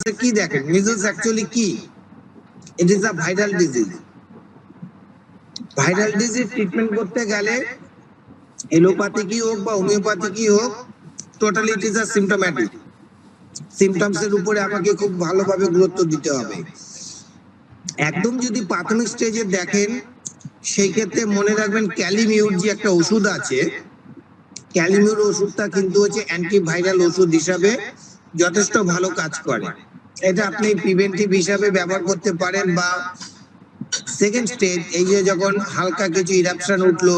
কি দেখেন, measles actually কি? It is a viral disease. Viral disease treatment করতে গেলে এলোপ্যাথি কি হোক বা হোমিওপ্যাথি কি হোক, totally it is a symptomatic. Symptoms এর উপরে আমাকে খুব ভালোভাবে গুরুত্ব দিতে হবে। একদম যদি প্রাথমিক স্টেজে দেখেন, সেই ক্ষেত্রে মনে রাখবেন ক্যালিমিউর যে একটা ওষুধ আছে, ক্যালিমিউর ওষুধটা কিন্তু হচ্ছে অ্যান্টিভাইরাল ওষুধ হিসাবে যথেষ্ট ভালো কাজ করে। এটা আপনি প্রিভেন্টিভ হিসাবে ব্যবহার করতে পারেন। বা সেকেন্ড স্টেজ, এই যে যখন হালকা কিছু ইরাপশন উঠলো,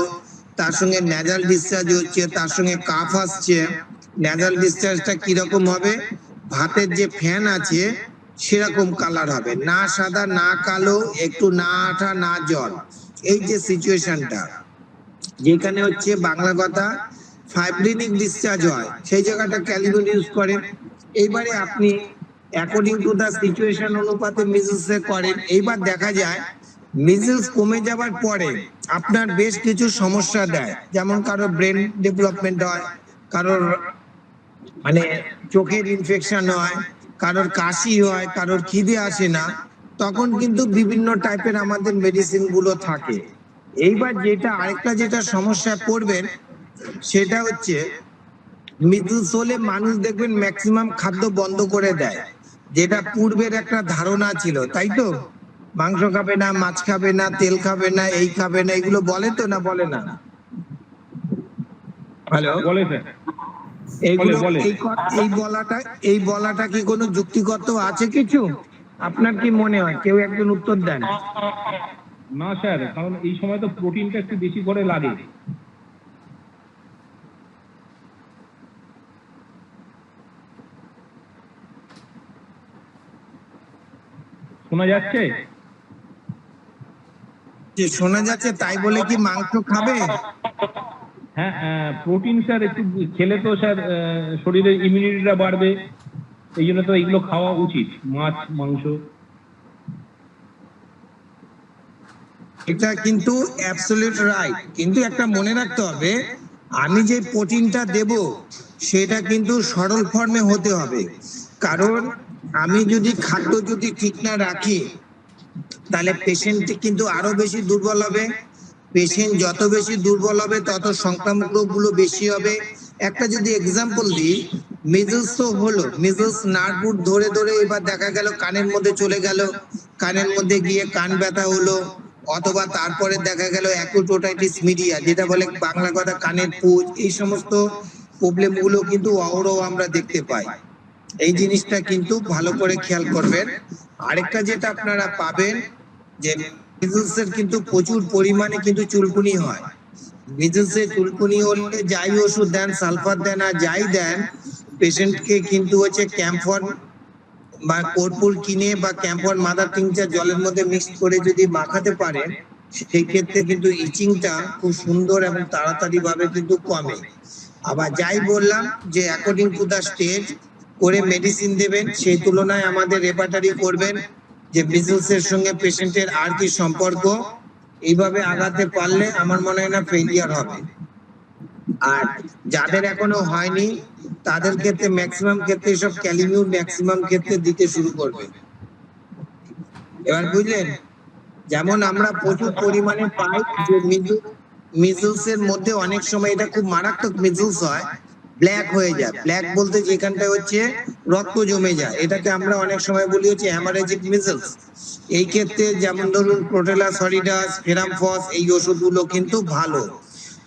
তার সঙ্গে ন্যাজাল ডিসচার্জ হচ্ছে, তার সঙ্গে কাফ আসছে, ন্যাজাল ডিসচার্জটা কিরকম হবে? ভাতের যে ফ্যান আছে সেরকম কালার হবে, না সাদা না কালো, একটু না আঠা না জল। এই যে সিচুয়েশনটা, যেখানে হচ্ছে বাংলা কথা ফাইব্রিনিক ডিসচার্জ হয়, সেই জায়গাটা ক্যালিমিউর ইউজ করেন। এইবারে আপনি অ্যাকর্ডিং টু দা সিচুয়েশন অনুপাতে মিজলস করেন। এইবার দেখা যায় মিজলস কমে যাবার পরে আপনার বেশ কিছু সমস্যা দেয়, যেমন কারোর ব্রেন ডেভেলপমেন্ট হয়, কারোর মানে চোখের ইনফেকশন হয়, কারোর কাশি হয়, কারোর খিদে আসে না। তখন কিন্তু বিভিন্ন টাইপের আমাদের মেডিসিন গুলো থাকে। এইবার আরেকটা যেটা সমস্যা পড়বেন, সেটা হচ্ছে মিজলস হলে মানুষ দেখবেন ম্যাক্সিমাম খাদ্য বন্ধ করে দেয়, যেটা পূর্বের একটা ধারণা ছিল, তাই তো? মাংস খাবে না, মাছ খাবে না, তেল খাবে না, এই খাবে না, এগুলো বলে তো, না বলে না? হ্যালো, বলে স্যার, এইগুলো বলে। এই বলাটা কি কোনো যুক্তিগত আছে কিছু? আপনার কি মনে হয়? কেউ একজন উত্তর দেন। না স্যার, কারণ এই সময় তো প্রোটিনটা একটু বেশি করে লাগে। শোনা যাচ্ছে? যে শোনা যাচ্ছে, তাই বলে কি মাংস খাবে? হ্যাঁ, প্রোটিন স্যার একটু খেলে তো স্যার শরীরের ইমিউনিটিটা বাড়বে, এই জন্য তো এইগুলো খাওয়া উচিত, মাছ মাংস। এটা কিন্তু অ্যাবসলিউট রাইট, কিন্তু একটা মনে রাখতে হবে, আমি যে প্রোটিনটা দেব সেটা কিন্তু সরল ফর্মে হতে হবে। কারণ আমি যদি খাদ্য ঠিক না রাখি, তাহলে পেশেন্ট কিন্তু আরো বেশি দুর্বল হবে। পেশেন্ট যত বেশি দুর্বল হবে তত সংক্রামক রোগগুলো বেশি হবে। একটা যদি এক্সাম্পল দিই, মিজলস তো হলো, মিজলস নার্ভ রুট ধরে ধরে এবার দেখা গেল কানের মধ্যে চলে গেল, কানের মধ্যে গিয়ে কান ব্যথা হলো, অথবা তারপরে দেখা গেল অ্যাকুট ওটাইটিস মিডিয়া, যেটা বলে বাংলা কথা কানের পুজ। এই সমস্ত প্রবলেম গুলো কিন্তু অহরহ আমরা দেখতে পাই। এই জিনিসটা কিন্তু ভালো করে খেয়াল করবেন। আরেকটা যেটা আপনারা পাবেন, যে মিজলসের কিন্তু প্রচুর পরিমাণে কিন্তু চুলকুনি হয়। মিজলসে চুলকুনি হলে যাই ওষুধ দেন, সালফার দেন আর যাই দেন, পেশেন্টকে কিন্তু হচ্ছে ক্যাম্ফর বা কর্পূর কিনে বা ক্যাম্ফর মাদার টিংচার জলের মধ্যে মিক্স করে যদি মাখাতে পারেন, সেই ক্ষেত্রে কিন্তু ইচিংটা খুব সুন্দর এবং তাড়াতাড়ি ভাবে কিন্তু কমে। আবার যাই বললাম যে অ্যাকর্ডিং টু দা স্টেজ করে মেডিসিন দেবেন, সেই তুলনায় আমাদের রেপার্টারি করবেন যে মিজলসের সঙ্গে পেশেন্টের আর কি সম্পর্ক। এইভাবে আগাতে পারলে আমার মনে হয় না ফেলিয়ার হবে। আর যাদের এখনো হয়নি তাদের ক্ষেত্রে ম্যাক্সিমাম ক্ষেত্রে সব ক্যালিমিউর ম্যাক্সিমাম ক্ষেত্রে দিতে শুরু করবে। এবার বুঝলেন, যেমন আমরা প্রচুর পরিমাণে পাই যে মিজলস এর মধ্যে অনেক সময় এটা খুব মারাত্মক মিজলস হয়, ব্ল্যাক হয়ে যায়। ব্ল্যাক বলতে যেখানটা হচ্ছে রক্ত জমে যায়, এটাকে আমরা অনেক সময় বলি হচ্ছে হ্যামারেজিক মিজলস। এই ক্ষেত্রে যেমন ধরুন প্রোটেলা সলিডাস, ফেরামফস, এই ওষুধগুলো কিন্তু ভালো।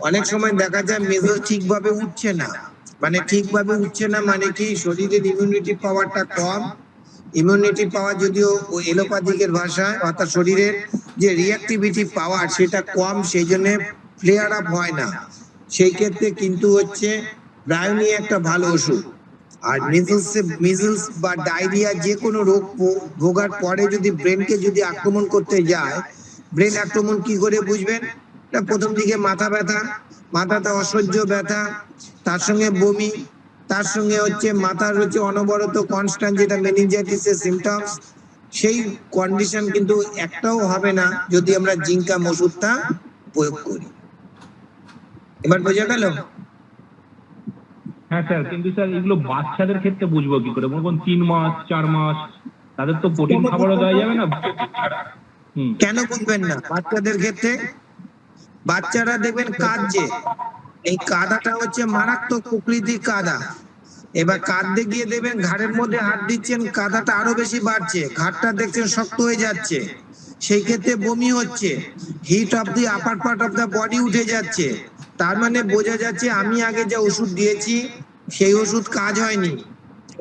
অনেক সময় দেখা যায় মিজলস ঠিকভাবে উঠছে না, মানে কি শরীরের ইমিউনিটি পাওয়ারটা কম। ইমিউনিটি পাওয়ার যদিও এলোপ্যাথিকের ভাষায়, অর্থাৎ শরীরের যে রিঅ্যাক্টিভিটি পাওয়ার সেটা কম, সেই জন্য ফ্লেয়ার আপ হয় না। সেই ক্ষেত্রে কিন্তু হচ্ছে ব্রায়োনি একটা ভালো ওষুধ। আর মিজলস বা ডায়রিয়া যে কোনো রোগ ভোগার পরে যদি ব্রেনকে যদি আক্রমণ করতে যায়, ব্রেন আক্রমণ কি করে বুঝবেন? প্রথম দিকে মাথাতে অসহ্য ব্যথা, তার সঙ্গে বমি, তার সঙ্গে হচ্ছে মাথার হচ্ছে অনবরত কনস্ট্যান্ট যেটা মেনিনজাইটিসের সিমটমস। সেই কন্ডিশন কিন্তু একটাও হবে না যদি আমরা জিঙ্কাম ওষুধটা প্রয়োগ করি। এবার বোঝা গেল? হ্যাঁ স্যার, কিন্তু স্যার এগুলো বাচ্চাদের ক্ষেত্রে বুঝবো কি করে? মনে করুন 3 মাস 4 মাস, তাদের তো প্রোটিন খাবারও দেওয়া যাবে না। কেন বুঝবেন না? বাচ্চাদের ক্ষেত্রে বাচ্চারা দেখবেন কাঁদছে, এই কাদাটা হচ্ছে মারাত্মক প্রকৃতির কাদা। এবার কাঁদতে গিয়ে দেবেন ঘাড়ের মধ্যে হাত দিচ্ছেন, কাদাটা আরো বেশি বাড়ছে, ঘাড়টা দেখছেন শক্ত হয়ে যাচ্ছে, সেই ক্ষেত্রে বমি হচ্ছে, heat of the upper part of the body উঠে যাচ্ছে। তার মানে বোঝা যাচ্ছে আমি আগে যে ওষুধ দিয়েছি সেই ওষুধ কাজ হয়নি,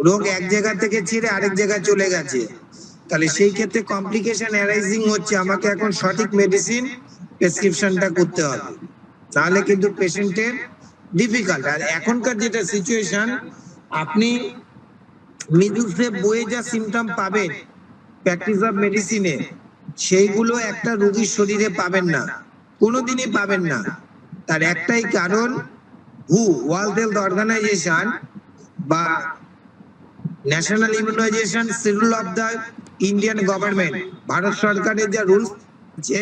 রোগ এক জায়গা থেকে ছেড়ে আরেক জায়গায় চলে গেছে। তাহলে সেই ক্ষেত্রে কমপ্লিকেশন অ্যারাইজিং হচ্ছে, আমাকে এখন সঠিক মেডিসিন প্রেসক্রিপশনটা করতে হবে, তাহলে কিন্তু পেশেন্টের ডিফিকাল্ট। আর এখনকার যেটা সিচুয়েশন, আপনি মিডলসে বয়ে যা সিমটম পাবেন প্র্যাকটিস অফ মেডিসিনে, সেইগুলো একটা রোগীর শরীরে পাবেন না, কোনোদিনই পাবেন না। তার একটাই কারণ, ওয়ার্ল্ড হেলথ অর্গানাইজেশন বা National Immunization Schedule of the Indian Government, Bharat সরকারের যা রুলস আছে,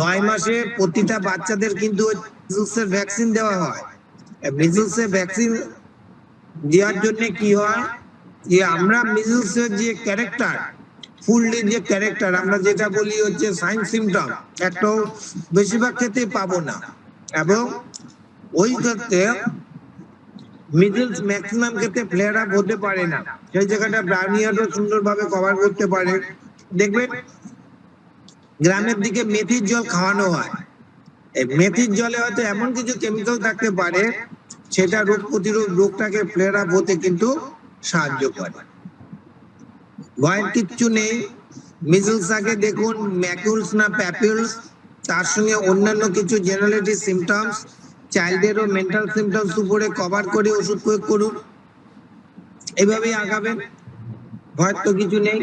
9 মাসে প্রতিটা বাচ্চাদের কিন্তু মিজলসের ভ্যাকসিন দেওয়া হয়। মিজলসের ভ্যাকসিন দেওয়ার জন্য কি হয়, যে আমরা মিজলসের যে ক্যারেক্টার, ফুললি যে ক্যারেক্টার আমরা যেটা বলি হচ্ছে সাইন সিমটম, একটাও বেশিরভাগ ক্ষেত্রে পাবো না। এবং ওই ক্ষেত্রে মিডলস ম্যাক্সিমাম ক্ষেত্রে ফ্লেয়ার আপ হতে পারে না, সেই জায়গাটা ব্রাউনিয়ারও সুন্দরভাবে কভার করতে পারে। দেখবেন গ্রামের দিকে মেথির জল খাওয়ানো হয়, এই মেথির জলে হয়তো এমন কিছু কেমিক্যাল থাকতে পারে সেটা রোগ প্রতিরোধ রোগটাকে ফ্লেয়ার আপ হতে কিন্তু সাহায্য করে। ভয়ের কিচ্ছু নেই। মিজলস আগে দেখুন ম্যাকুলস না প্যাপিউলস, তার সঙ্গে অন্যান্য কিছু জেনারেলিটি সিমটমস, চাইল্ডেরও মেন্টাল সিমটমস উপরে কভার করে ওষুধ প্রয়োগ করুন, এভাবেই আগাবেন, ভয়ের তো কিছু নেই।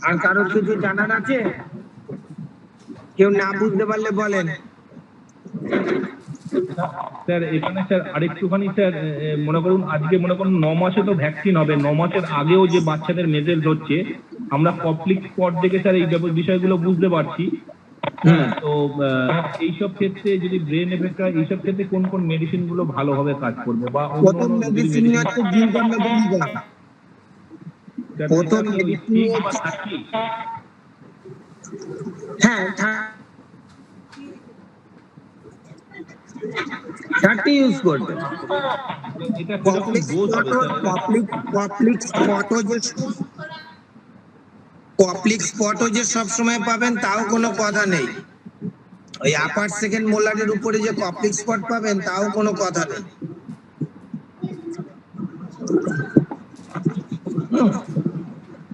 আর কারোর কিছু জানার আছে? কেউ না বুঝতে পারলে বলেন। স্যার এখানে স্যার আরেকটুখানি স্যার, মনে করুন আজকে মনে করুন 9 মাসে তো ভ্যাকসিন হবে, 9 মাসের আগেও যে বাচ্চাদের মেজেলস হচ্ছে, আমরা কমপ্লিট স্পট দেখে স্যার এই বিষয়গুলো বুঝতে পারছি। তো এইসব ক্ষেত্রে যদি ব্রেন এফেক্ট হয়, এইসব ক্ষেত্রে কোন কোন মেডিসিন গুলো ভালোভাবে কাজ করবে? বা প্রথম মেডিসিন হচ্ছে জিঙ্কা মেডিসিন। প্রথম মেডিসিন হ্যাঁ 30 ইউজ করবে। এটা কমপ্লেক্স স্পটও যে সবসময় পাবেন তাও কোনো কথা নেই, ওই আপার সেকেন্ড মোলারের উপরে যে কমপ্লেক্স স্পট পাবেন তাও কোনো কথা নেই।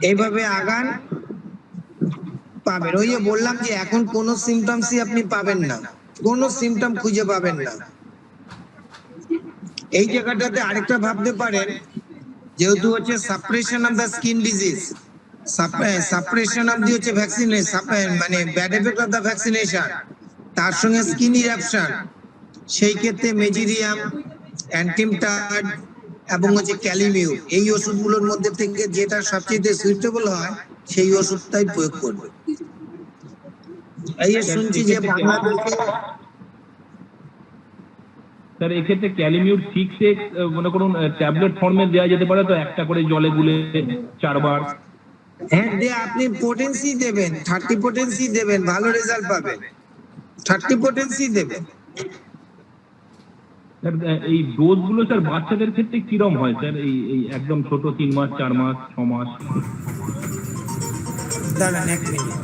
এইভাবে আগান, পাবেন। ওই যে বললাম যে এখন কোনো সিমটমসই আপনি পাবেন না, কোনো সিমটম খুঁজে পাবেন না। এই জায়গাটাতে আরেকটা ভাবতে পারেন, যেহেতু হচ্ছে suppression of the skin disease, suppression of the হচ্ছে ভ্যাকসিনেশন, মানে bad effect of the vaccination, তার সঙ্গে স্কিন ইরাপশন, সেই ক্ষেত্রে মেজিরিয়াম, অ্যান্টিমটাড এবং হচ্ছে ক্যালিমিউ, এই ওষুধগুলোর মধ্যে থেকে যেটা সবচেয়ে সুইটেবল হয় সেই ওষুধটাই প্রয়োগ করবে। এই শুনছি যে বাংলাদেশে স্যার এক্ষেত্রে ক্যালিমিউর 6x মনে করুন ট্যাবলেট ফর্মে দেওয়া যেতে পারে তো, একটা করে জলে গুলে 4 বার? হ্যাঁ, দিয়ে আপনি পোটেন্সি দেবেন, 30 পোটেন্সি দেবেন, ভালো রেজাল্ট পাবেন। 30 পোটেন্সি দেবেন। স্যার এই ডোজ গুলো স্যার বাচ্চাদের ক্ষেত্রে কিরম হয় স্যার? এই একদম ছোট 3 মাস 4 মাস 6 মাস? দাঁড়ান এক মিনিট।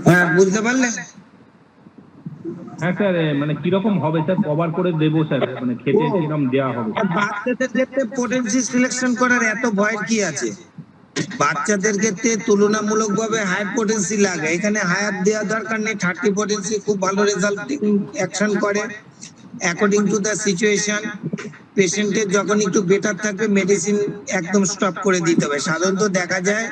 হ্যাঁ, বুঝতে পারলেন? হ্যাঁ স্যার, মানে কিরকম হবে স্যার, কভার করে দেবো স্যার, মানে খেতে কিরকম দেওয়া হবে? বাচ্চাদের ক্ষেত্রে পোটেন্সি সিলেকশন করার এত ভয় কি আছে? বাচ্চাদের ক্ষেত্রে তুলনামূলকভাবে হাই পোটেন্সি লাগে, এখানে হায়ার দেওয়া দরকার নেই, 30 পোটেন্সি খুব ভালো রেজাল্টিং অ্যাকশন করে অ্যাকর্ডিং টু দ্য সিচুয়েশন। পেশেন্টের যখন একটু বেটার থাকবে মেডিসিন একদম স্টপ করে দিতে হবে। সাধারণত দেখা যায়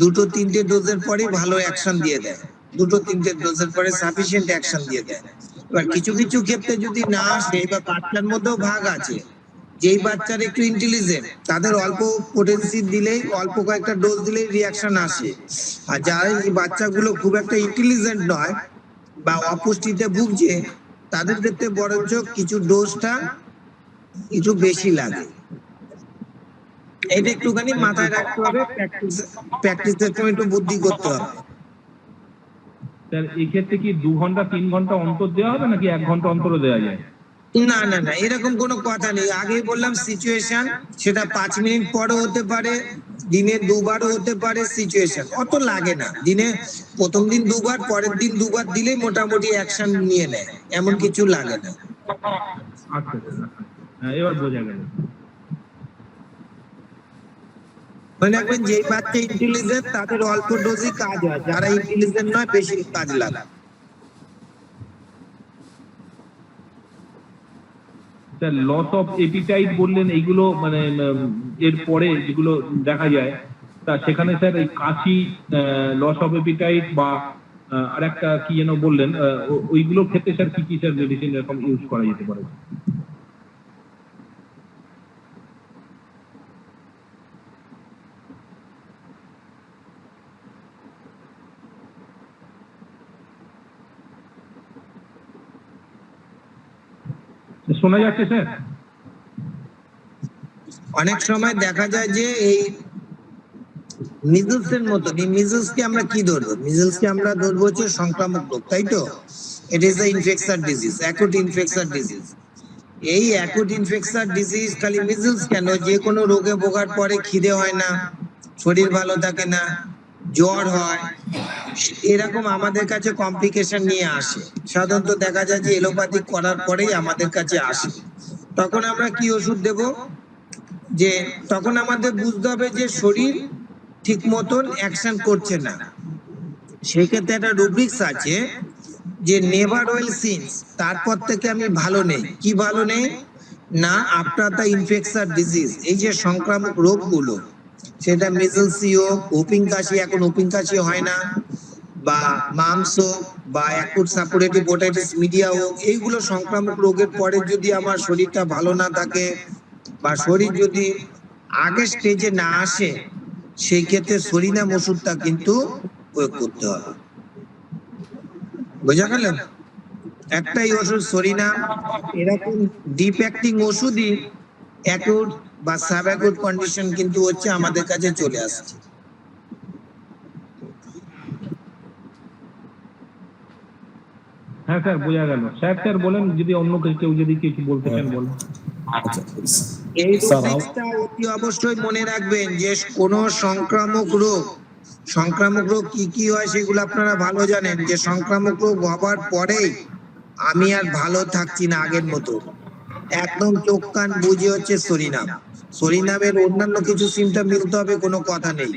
2-3টে ডোজের পরে ভালো অ্যাকশন দিয়ে দেয়, 2-3টে ডোজের পরে সাফিসিয়েন্ট অ্যাকশন দিয়ে দেয়। এবার কিছু কিছু ক্ষেত্রে যদি না আসে, বা বাচ্চার মধ্যেও ভাগ আছে, যেই বাচ্চারা একটু ইন্টেলিজেন্ট তাদের অল্প পোটেন্সি দিলেই, অল্প কয়েকটা ডোজ দিলেই রিয়াকশন আসে। আর যারা এই বাচ্চাগুলো খুব একটা ইন্টেলিজেন্ট নয় বা অপুষ্টিতে ভুগছে, তাদের ক্ষেত্রে বরঞ্চ কিছু ডোজটা একটু বেশি লাগে। এটা একটুখানি মাথায় রাখতে হবে, প্র্যাকটিসের সময় একটু বুদ্ধি করতে হবে। স্যার এক্ষেত্রে কি 2 ঘন্টা 3 ঘন্টা অন্তর দেওয়া হবে নাকি 1 ঘন্টা অন্তর দেওয়া যায়? না না না, এরকম কোনো কথা নেই। আগেই বললাম সিচুয়েশন, সেটা 5 মিনিট পরও হতে পারে, দিনে 2বারও হতে পারে। সিচুয়েশন অত লাগে না, দিনে প্রথম দিন 2বার, পরের দিন 2বার দিলেই মোটামুটি অ্যাকশন নিয়ে নেয়, এমন কিছু লাগে না। আচ্ছা স্যার, হ্যাঁ এবার বোঝা গেল। মনে রাখবেন, যে বাচ্চা ইন্টেলিজেন্ট তাদের অল্প ডোজই কাজ হয়, যারা ইন্টেলিজেন্ট নয় বেশি কাজ লাগে। স্যার লস অফ এপিটাইট বললেন, এইগুলো মানে এর পরে যেগুলো দেখা যায়, তা সেখানে স্যার এই কাশি, লস অফ এপিটাইট বা আরেকটা কি যেন বললেন, ওইগুলোর ক্ষেত্রে স্যার কি কি স্যার মেডিসিন এরকম ইউজ করা যেতে পারে? শোনা যাচ্ছে স্যার? অনেক সময় দেখা যায় যে এই মিজলসের মতো, এই মিজলসকে আমরা কি ধরবো? মিজলসকে আমরা ধরবো হচ্ছে সংক্রামক রোগ, তাই তো? ইট is the infection disease, acute infection disease. এই অ্যাকুট ইনফেকশন ডিজিজ খালি মিজলস কেন, যে কোনো রোগে ভোগার পরে খিদে হয় না, শরীর ভালো থাকে না, জ্বর হয়, এরকম আমাদের কাছে কমপ্লিকেশন নিয়ে আসে। সাধারণত দেখা যায় যে এলোপ্যাথিক করার পরেই আমাদের কাছে আসে। তখন আমরা কি ওষুধ দেব? যে তখন আমাদের বুঝতে হবে যে শরীর ঠিক মতন অ্যাকশন করছে না। সেই ক্ষেত্রে একটা রুব্রিক্স আছে যে নেভার ওয়েল সিন্স, তারপর থেকে আমি ভালো নেই। কি ভালো নেই না? আফটার দ্য ইনফেকশন ডিজিজ, এই যে সংক্রামক রোগগুলো, সেটা মেজেলসি হোক, হুপিং কাশি, এখন হুপিং কাশি হয় না, বা মামস হোক, বা অ্যাকুট সাপোরেটিভ ওটাইটিস মিডিয়া হোক, এইগুলো সংক্রামক রোগের পরে যদি আমার শরীরটা ভালো না থাকে, বা শরীর যদি আগের স্টেজে না আসে, সেই ক্ষেত্রে সরিনাম ওষুধটা কিন্তু প্রয়োগ করতে হবে। বোঝা গেল? একটাই ওষুধ সরিনাম। এরকম ডিপ অ্যাক্টিং ওষুধই অ্যাকুট বা সাব অ্যাকুট কন্ডিশন কিন্তু হচ্ছে আমাদের কাছে চলে আসছে। হ্যাঁ স্যার বোঝা গেল। স্যার বলেন, যদি অন্য কেউ যদি কিছু বলতে চান বলেন। এই রুব্রিক্সটা অতি অবশ্যই মনে রাখবেন যে কোন সংক্রামক রোগ, সংক্রামক রোগ কি কি হয় সেগুলো আপনারা ভালো জানেন, যে সংক্রামক রোগ হবার পরেই আমি আর ভালো থাকছি না আগের মতো, একদম চোখ কান বুঝে হচ্ছে সরিনাম। সরিনামের অন্যান্য কিছু সিমটম মিলতে হবে, কোনো কথা নেই।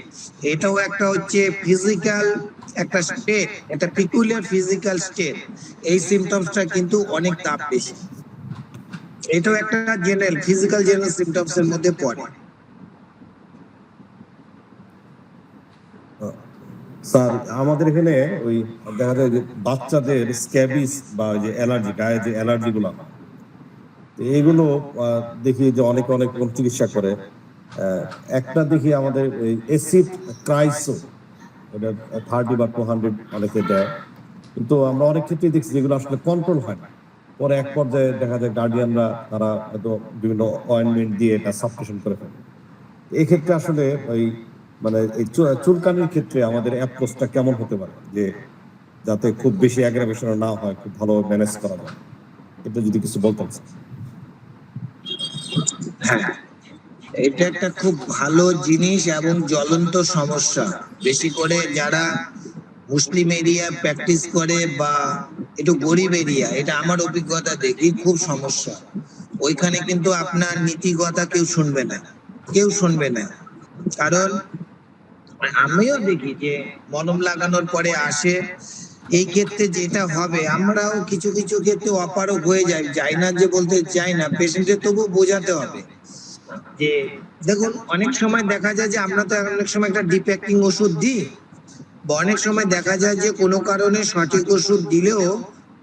এটাও একটা হচ্ছে ফিজিক্যাল একটা স্টেট, একটা পিকুলিয়ার ফিজিক্যাল স্টেট। এই সিমটমসটা কিন্তু অনেক তাপ বেশি। এটাও একটা জেনারেল ফিজিক্যাল জেনারেল সিমটমস এর মধ্যে পড়ে। স্যার আমাদের এখানে ওই দেখা যায় যে বাচ্চাদের স্ক্যাবিস বা যে অ্যালার্জি, গায়ে যে অ্যালার্জি গুলো, এগুলো দেখি যে অনেকে অনেক রকম চিকিৎসা করে। একটা দেখি আমাদের এসিড ক্রাইসো, এটা 30 বা 200 অনেকে দেয়, কিন্তু আমরা অনেক ক্ষেত্রে দেখছি যেগুলো আসলে কন্ট্রোল হয় না। পরে এক পর্যায়ে দেখা যায় গার্ডিয়ানরা তারা হয়তো বিভিন্ন অয়েন্টমেন্ট দিয়ে এটা সাবস্টিটিউশন করে ফেলে। এই ক্ষেত্রে আসলে ওই মানে এই চুলকানির ক্ষেত্রে আমাদের অ্যাপ্রোচটা কেমন হতে পারে, যে যাতে খুব বেশি অ্যাগ্রাভেশন না হয়, খুব ভালো ম্যানেজ করা যায়, এটা যদি কিছু বলতেন। হ্যাঁ, এটা একটা খুব ভালো জিনিস এবং জ্বলন্ত সমস্যা। বেশি করে যারা মুসলিম এরিয়া প্র্যাকটিস করে বা একটু গরিব এরিয়া, এটা আমার অভিজ্ঞতা দেখি খুব সমস্যা। ওইখানে কিন্তু আপনার নীতিগতা কেউ শুনবে না, কেউ শুনবে না। কারণ আমিও দেখি যে মলম লাগানোর পরে আসে। এই ক্ষেত্রে যেটা হবে, আমরাও কিছু কিছু ক্ষেত্রে অপারগ হয়ে যাই না যে বলতে চাই না, পেশেন্টের তবু বোঝাতে হবে যে দেখুন অনেক সময় দেখা যায় যে আমরা তো অনেক সময় একটা ডিফেক্টিং ওষুধ দিই, বা অনেক সময় দেখা যায় যে কোনো কারণে সঠিক ওষুধ দিলেও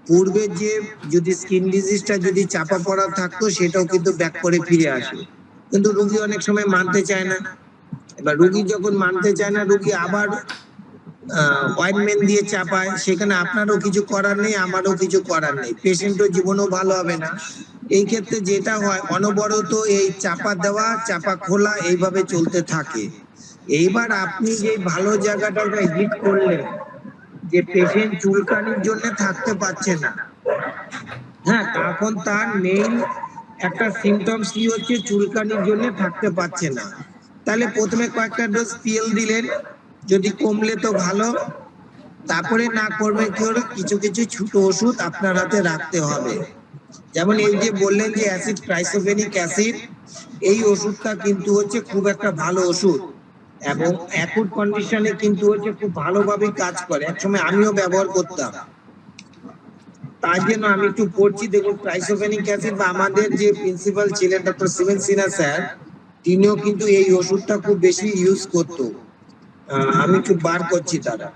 পূর্বের যে যদি স্কিন ডিজিজটা যদি চাপা পড়া থাকতো সেটাও কিন্তু ব্যাক করে ফিরে আসে, কিন্তু রোগী অনেক সময় মানতে চায় না। এবার রোগী যখন মানতে চায় না, রোগী আবার অয়েন্টমেন্ট দিয়ে চাপায়, সেখানে আপনারও কিছু করার নেই, আমারও কিছু করার নেই, পেশেন্টও জীবনও ভালো হবে না। এই ক্ষেত্রে যেটা হয়, অনবরত এই চাপা দেওয়া চাপা খোলা এইভাবে চলতে থাকে। এইবার আপনি যে ভালো জায়গাটাকে হিট করলেন যে পেশেন্ট চুলকানির জন্য থাকতে পারছে না, হ্যাঁ, তখন তার মেইন একটা সিমটমস কি হচ্ছে, চুলকানির জন্য থাকতে পারছে না। তাহলে প্রথমে কয়েকটা ডোজ পিএল দিলেন, যদি কমলে তো ভালো, তারপরে না করবে কি হলো, কিছু কিছু ছোট ওষুধ আপনার হাতে রাখতে হবে। যেমন এই যে বললেন যে অ্যাসিড ট্রাইসোফেনিক অ্যাসিড, এই ওষুধটা কিন্তু হচ্ছে খুব একটা ভালো ওষুধ এবং অ্যাকুট কন্ডিশনে কিন্তু হচ্ছে খুব ভালোভাবে কাজ করে। একসময় আমিও ব্যবহার করতাম, তার জন্য আমি একটু পড়ছি। দেখুন ট্রাইসোফেনিক অ্যাসিড, বা আমাদের যে প্রিন্সিপাল ছিলেন ডক্টর সিমেন সিনহা স্যার, তিনিও কিন্তু এই ওষুধটা খুব বেশি ইউজ করতো। আমি একটু বার করছি দাদা,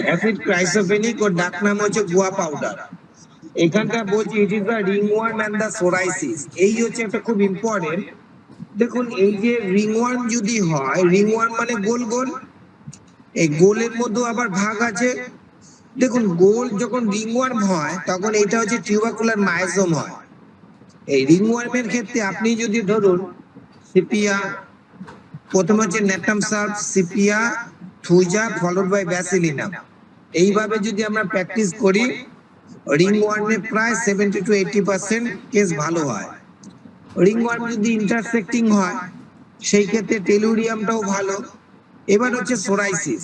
অ্যাসিড ট্রাইসোফেনিক ও ডাক নাম হচ্ছে গুয়া পাউডার। এখানটা বলছি it is the ringworm and the psoriasis, এই হচ্ছে একটা খুব ইম্পর্টেন্ট। দেখুন এই যে রিংওয়ার্ম যদি হয়, রিংওয়ার্ম মানে গোল গোল, এই গোলের মধ্যে আবার ভাগ আছে। দেখুন গোল যখন রিংওয়ার্ম হয় তখন এটা হচ্ছে টিউবাকুলার মায়োজোম হয়। এই রিংওয়ার্মের ক্ষেত্রে আপনি যদি ধরুন সিপিয়া, প্রথম হচ্ছে নেটাম সার্ভ, sepia, thuja followed by bacillinum, এইভাবে যদি আমরা প্র্যাকটিস করি, রিংওয়ার্মে প্রায় 70 to 80% কেস ভালো হয়। রিংওয়ার্ম যদি ইন্টারসেক্টিং হয় সেই ক্ষেত্রে টেলুরিয়ামটাও ভালো। এবার হচ্ছে সোরাইসিস,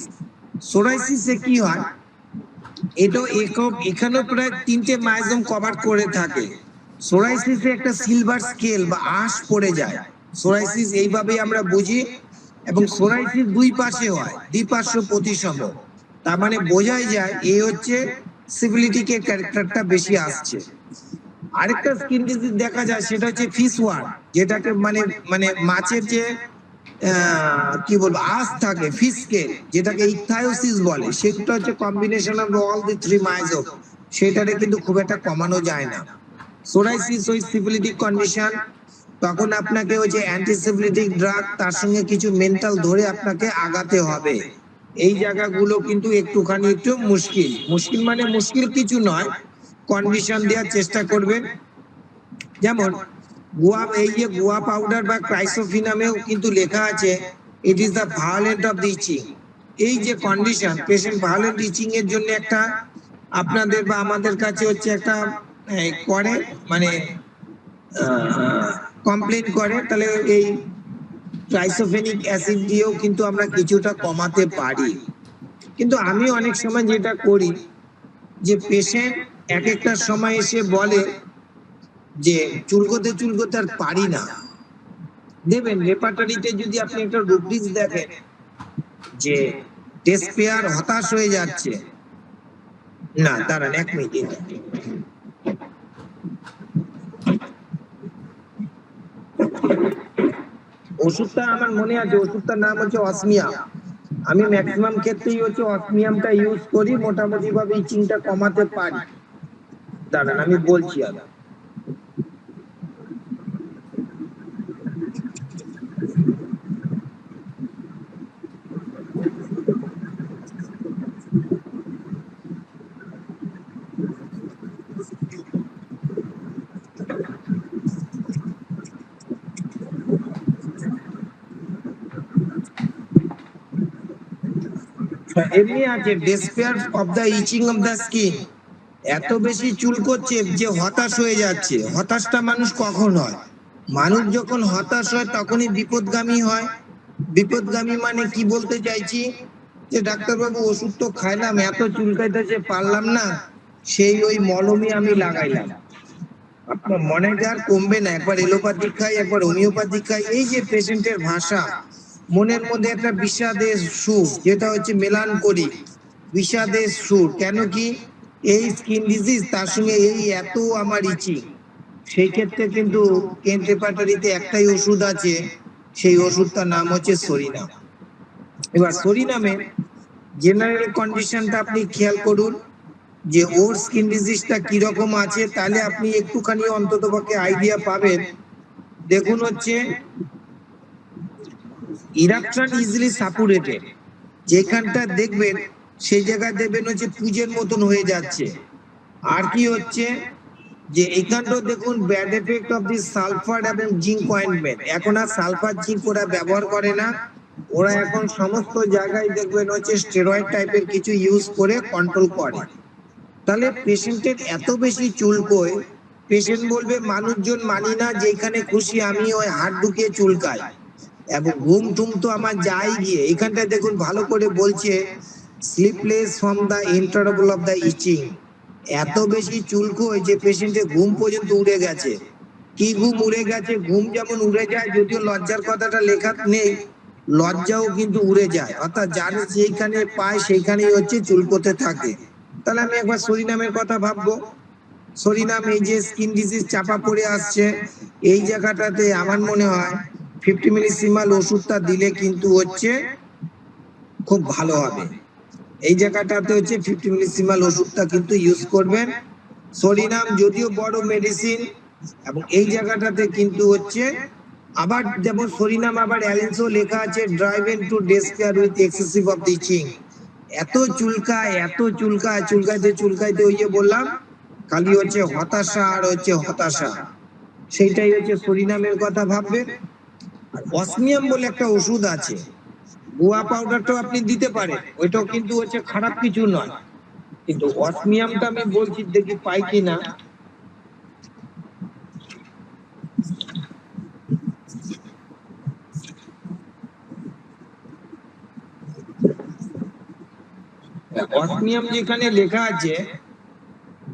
সোরাইসিসে কি হয়, এটাও এখানেও প্রায় 3টে মায়োজোম কভার করে থাকে। সোরাইসিসে একটা সিলভার স্কেল বা আঁশ পড়ে যায়, সোরাইসিস এইভাবেই আমরা বুঝি। এবং সোরাইসিস দুই পাশে হয়, দ্বিপার্শ্ব প্রতিসম, তার মানে বোঝাই যায় এই হচ্ছে সিভিলিটিকের ক্যারেক্টারটা বেশি আসছে। আরেকটা স্কিন ডিজিজ দেখা যায় সেটা হচ্ছে ফিশ ওয়ার্ম, যেটাকে মানে মানে মাছের যে কি বলবো আঁশ থাকে, ফিশ স্কেল, যেটাকে ইকথায়োসিস বলে, সেটা হচ্ছে combination of all the three miasm, সেটারে কিন্তু খুব একটা কমানো যায় না। সোরাইসিস ওই সিফিলিটিক কন্ডিশন, তখন আপনাকে ওই যে অ্যান্টিসিফিলিটিক ড্রাগ, তার সঙ্গে কিছু মেন্টাল ধরে আপনাকে আগাতে হবে। এই জায়গাগুলো কিন্তু একটুখানি একটু মুশকিল, মুশকিল মানে মুশকিল কিছু নয়, কন্ডিশন দেওয়ার চেষ্টা করবেন। যেমন গুয়া, এই যে গুয়া পাউডার বা ক্রাইসোফিনামেও কিন্তু লেখা আছে it is the violent of the itching. এই যে কন্ডিশন, পেশেন্ট ভায়োলেন্ট ইচিং এর জন্য একটা আপনাদের বা আমাদের কাছে হচ্ছে একটা করে মানে কমপ্লেন করে, তাহলে এই ট্রাইসোফেনিক অ্যাসিড দিয়েও কিন্তু আমরা কিছুটা কমাতে পারি। কিন্তু আমি অনেক সময় যেটা করি যে পেশেন্ট এক একটা সময় এসে বলে যে চুলকোতে চুলকোতে আর পারি না। দেবেন রেপার্টারিতে যদি আপনি একটা রুব্রিক্স দেখেন যে ডেসপেয়ার, হতাশ হয়ে যাচ্ছে, না দাঁড়ান এক মিনিট, ওষুধটা আমার মনে আছে, ওষুধটার নাম হচ্ছে অসমিয়া। আমি ম্যাক্সিমাম ক্ষেত্রেই হচ্ছে অসমিয়ামটা ইউজ করি, মোটামুটি ভাবে ইচিংটা কমাতে পারি। দাঁড়ান আমি বলছি আবার। এমনি আছে despair of the itching of the skin, এত বেশি চুলকোচ্ছে যে হতাশ হয়ে যাচ্ছে। হতাশটা মানুষ কখন হয়, মানুষ যখন হতাশ হয় তখনই বিপদগামী হয়। বিপদগামী মানে কি বলতে চাইছি, যে ডাক্তারবাবু ওষুধ তো খাইলাম, এত চুলকাইতেছে পারলাম না, সেই ওই মলমই আমি লাগাইলাম। আপনার মনে আর কমবে না, একবার এলোপ্যাথি খাই একবার হোমিওপ্যাথি খাই, এই যে পেশেন্টের ভাষা, মনের মধ্যে একটা বিষাদের সুর, যেটা হচ্ছে মেলানকোলি, বিষাদের সুর। কেন কি? এই স্কিন ডিজিজ, তার সঙ্গে এই এত আমার ইচি, সেই ক্ষেত্রে কিন্তু কেন্ট রেপার্টরিতে একটাই ওষুধ আছে, সেই ওষুধটার নাম হচ্ছে সরিনাম। এবার সরিনামে জেনারেল কন্ডিশনটা আপনি খেয়াল করুন যে ওর স্কিন ডিজিজটা কিরকম আছে, তাহলে আপনি একটুখানি অন্তত পক্ষে আইডিয়া পাবেন। দেখুন হচ্ছে ইরাকশন ইজিলি সাপুরেটেড, যেখানটা দেখবেন সেই জায়গায় দেখবেন হচ্ছে পুজের মতন হয়ে যাচ্ছে। আর কি হচ্ছে যে এখানটাও দেখুন bad effect of the sulphur এবং জিঙ্ক অয়েন্টমেন্ট। এখন আর সালফার জিঙ্ক ওরা ব্যবহার করে না, ওরা এখন সমস্ত জায়গায় দেখবেন হচ্ছে স্টেরয়েড টাইপের কিছু ইউজ করে কন্ট্রোল করে। তাহলে পেশেন্টের এত বেশি চুলকোয়, পেশেন্ট বলবে মানুষজন মানি না, যেখানে খুশি আমি ওই হাত ঢুকিয়ে চুলকাই, এবং ঘুম টুম তো আমার যাই গিয়ে। এখানটা দেখুন ভালো করে বলছে sleepless from the interval of the itching. এত বেশি চুলকোয় যে পেশেন্টের ঘুম পর্যন্ত উড়ে গেছে। কি ঘুম উড়ে গেছে? ঘুম যেমন উড়ে যায়, যদিও লজ্জার কথাটা লেখা নেই, লজ্জাও কিন্তু উড়ে যায়, অর্থাৎ যার যেইখানে পায় সেইখানেই হচ্ছে চুলকোতে থাকে। তাহলে আমি একবার সরিনামের কথা ভাববো। সরিনাম এই যে স্কিন ডিজিজ চাপা পড়ে আসছে, এই জায়গাটাতে আমার মনে হয় 50 মিলিসিমাল ওষুধটা দিলে কিন্তু হচ্ছে খুব ভালো হবে। এই জায়গাটাতে হচ্ছে 50 মিলিসিমাল ওষুধটা কিন্তু ইউজ করবেন। সরিনাম যদিও বড় মেডিসিন, এবং এই জায়গাটাতে কিন্তু হচ্ছে আবার যেমন সরিনাম আবার অ্যালেন্সও লেখা আছে drive into despair with excessive of the itching. এত চুলকায়, এত চুলকায়, চুলকাইতে চুলকাইতে ওই যে বললাম খালি হচ্ছে হতাশা আর হচ্ছে হতাশা, সেইটাই হচ্ছে সরিনামের কথা ভাববেন। আর অসমিয়াম বলে একটা ওষুধ আছে, গুয়া পাউডারটাও আপনি দিতে পারেন, ওইটাও কিন্তু হচ্ছে খারাপ কিছু নয়, কিন্তু অসমিয়ামটা আমি বলছি দেখি পাই কিনা। অসমিয়াম যেখানে লেখা আছে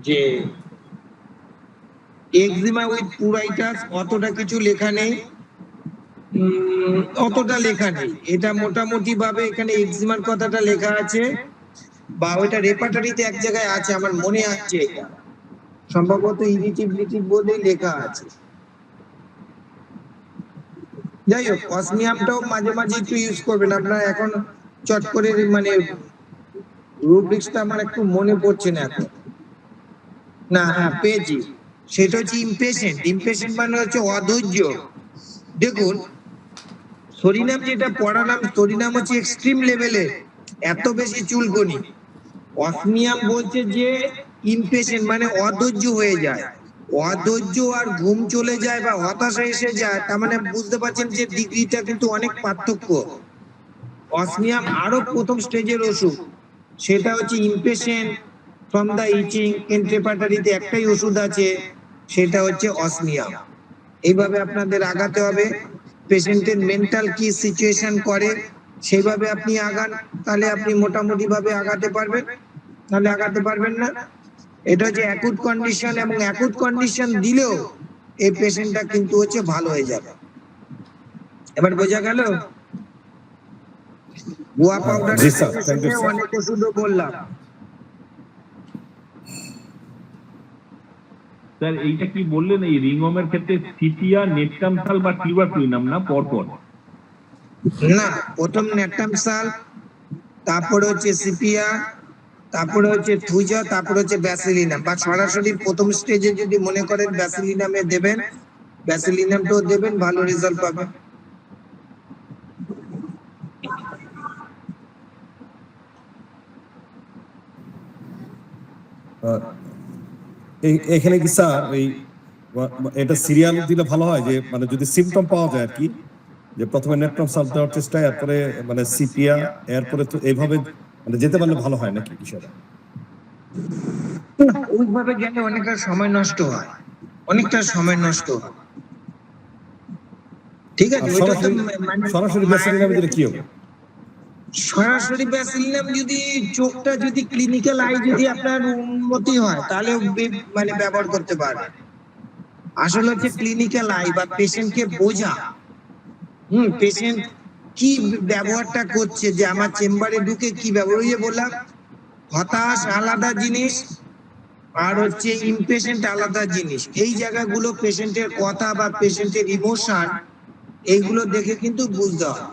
যে এক্সিমা উইথ পুরাইটাস, অতটা কিছু লেখা নেই, অতটা লেখা নেই। এটা মোটামুটি ভাবে এখানে এক্সিমার কথাটা লেখা আছে, বা ওইটা রেপার্টরিতে এক জায়গায় আছে, আমার মনে আছে এটা সম্ভবত ইরিটেবিলিটি বলে লেখা আছে। যাই হোক, অসমিয়ামটাও মাঝে মাঝে একটু ইউজ করবেন আপনারা। এখন চট করে মানে রুব্রিক্সটা আমার একটু মনে পড়ছে না এখন। না, হ্যাঁ পেয়েছি, সেটা হচ্ছে ইমপেশেন্ট। ইমপেশেন্ট মানে হচ্ছে অধৈর্য। দেখুন সরিনাম যেটা পড়ালাম, সরিনাম হচ্ছে এক্সট্রিম লেভেলের, এত বেশি চুলকনি। অসমিয়াম বলছে যে ইমপেশেন্ট মানে অধৈর্য হয়ে যায়, অধৈর্য আর ঘুম চলে যায় বা হতাশা এসে যায়, তার মানে বুঝতে পারছেন যে ডিগ্রিটা কিন্তু অনেক পার্থক্য। অসমিয়াম আরো প্রথম স্টেজের ওষুধ, সেটা হচ্ছে impatient from the itching. Kent রেপার্টরিতে একটাই ওষুধ আছে, সেটা হচ্ছে অসমিয়াম। এইভাবে আপনাদের আগাতে হবে। পেশেন্টের মেন্টাল কি সিচুয়েশন করে সেইভাবে আপনি আগান, তাহলে আপনি মোটামুটি ভাবে আগাতে পারবেন, তাহলে আগাতে পারবেন না। এটা হচ্ছে অ্যাকুট কন্ডিশন, এবং অ্যাকুট কন্ডিশন দিলেও এই পেশেন্টটা কিন্তু হচ্ছে ভালো হয়ে যাবে। এবার বোঝা গেল? গুয়া পাউডার জি স্যার, থ্যাংক ইউ স্যার। অনেক ওষুধও বললাম। স্যার এইটা কি বললেন, এই রিংওয়ার্মের ক্ষেত্রে সিপিয়া, নেট্টামসাল বা টিউবারকুলিনাম না পরপর? না, প্রথম নেট্টামসাল, তারপরে হচ্ছে সিপিয়া, তারপরে হচ্ছে থুজা, তারপরে হচ্ছে ব্যাসিলিনাম। বা সরাসরি প্রথম স্টেজে যদি মনে করেন ব্যাসিলিনামে দেবেন, ব্যাসিলিনামটাও দেবেন, ভালো রেজাল্ট পাবেন। এখানে কি স্যার ওই এটা সিরিয়াল দিলে ভালো হয়, যে মানে যদি সিমটম পাওয়া যায় আর কি, যে প্রথমে নেট্রামসাল দেওয়ার চেষ্টা, এরপরে মানে সিপিয়া, এরপরে তো এইভাবে মানে যেতে পারলে ভালো হয় নাকি বিষয়টা? ওইভাবে গেলে অনেকটা সময় নষ্ট হয়, অনেকটা সময় নষ্ট হয়। ঠিক আছে, ওইটা তো সরাসরি ব্যাসিলিনামে দিলে কি হবে? সরাসরি ব্যাসিলিনাম যদি চোখটা যদি ক্লিনিক্যাল আই যদি আপনার উন্নতি হয়, তাহলে মানে ব্যবহার করতে পারবেন। আসলে হচ্ছে ক্লিনিক্যাল আই বা পেশেন্টকে বোঝা। পেশেন্ট কি ব্যবহারটা করছে, যে আমার চেম্বারে ঢুকে কি ব্যবহার, ওই যে বললাম হতাশ আলাদা জিনিস আর হচ্ছে ইমপেশেন্ট আলাদা জিনিস। এই জায়গাগুলো পেশেন্টের কথা বা পেশেন্টের ইমোশন এইগুলো দেখে কিন্তু বুঝতে হয়।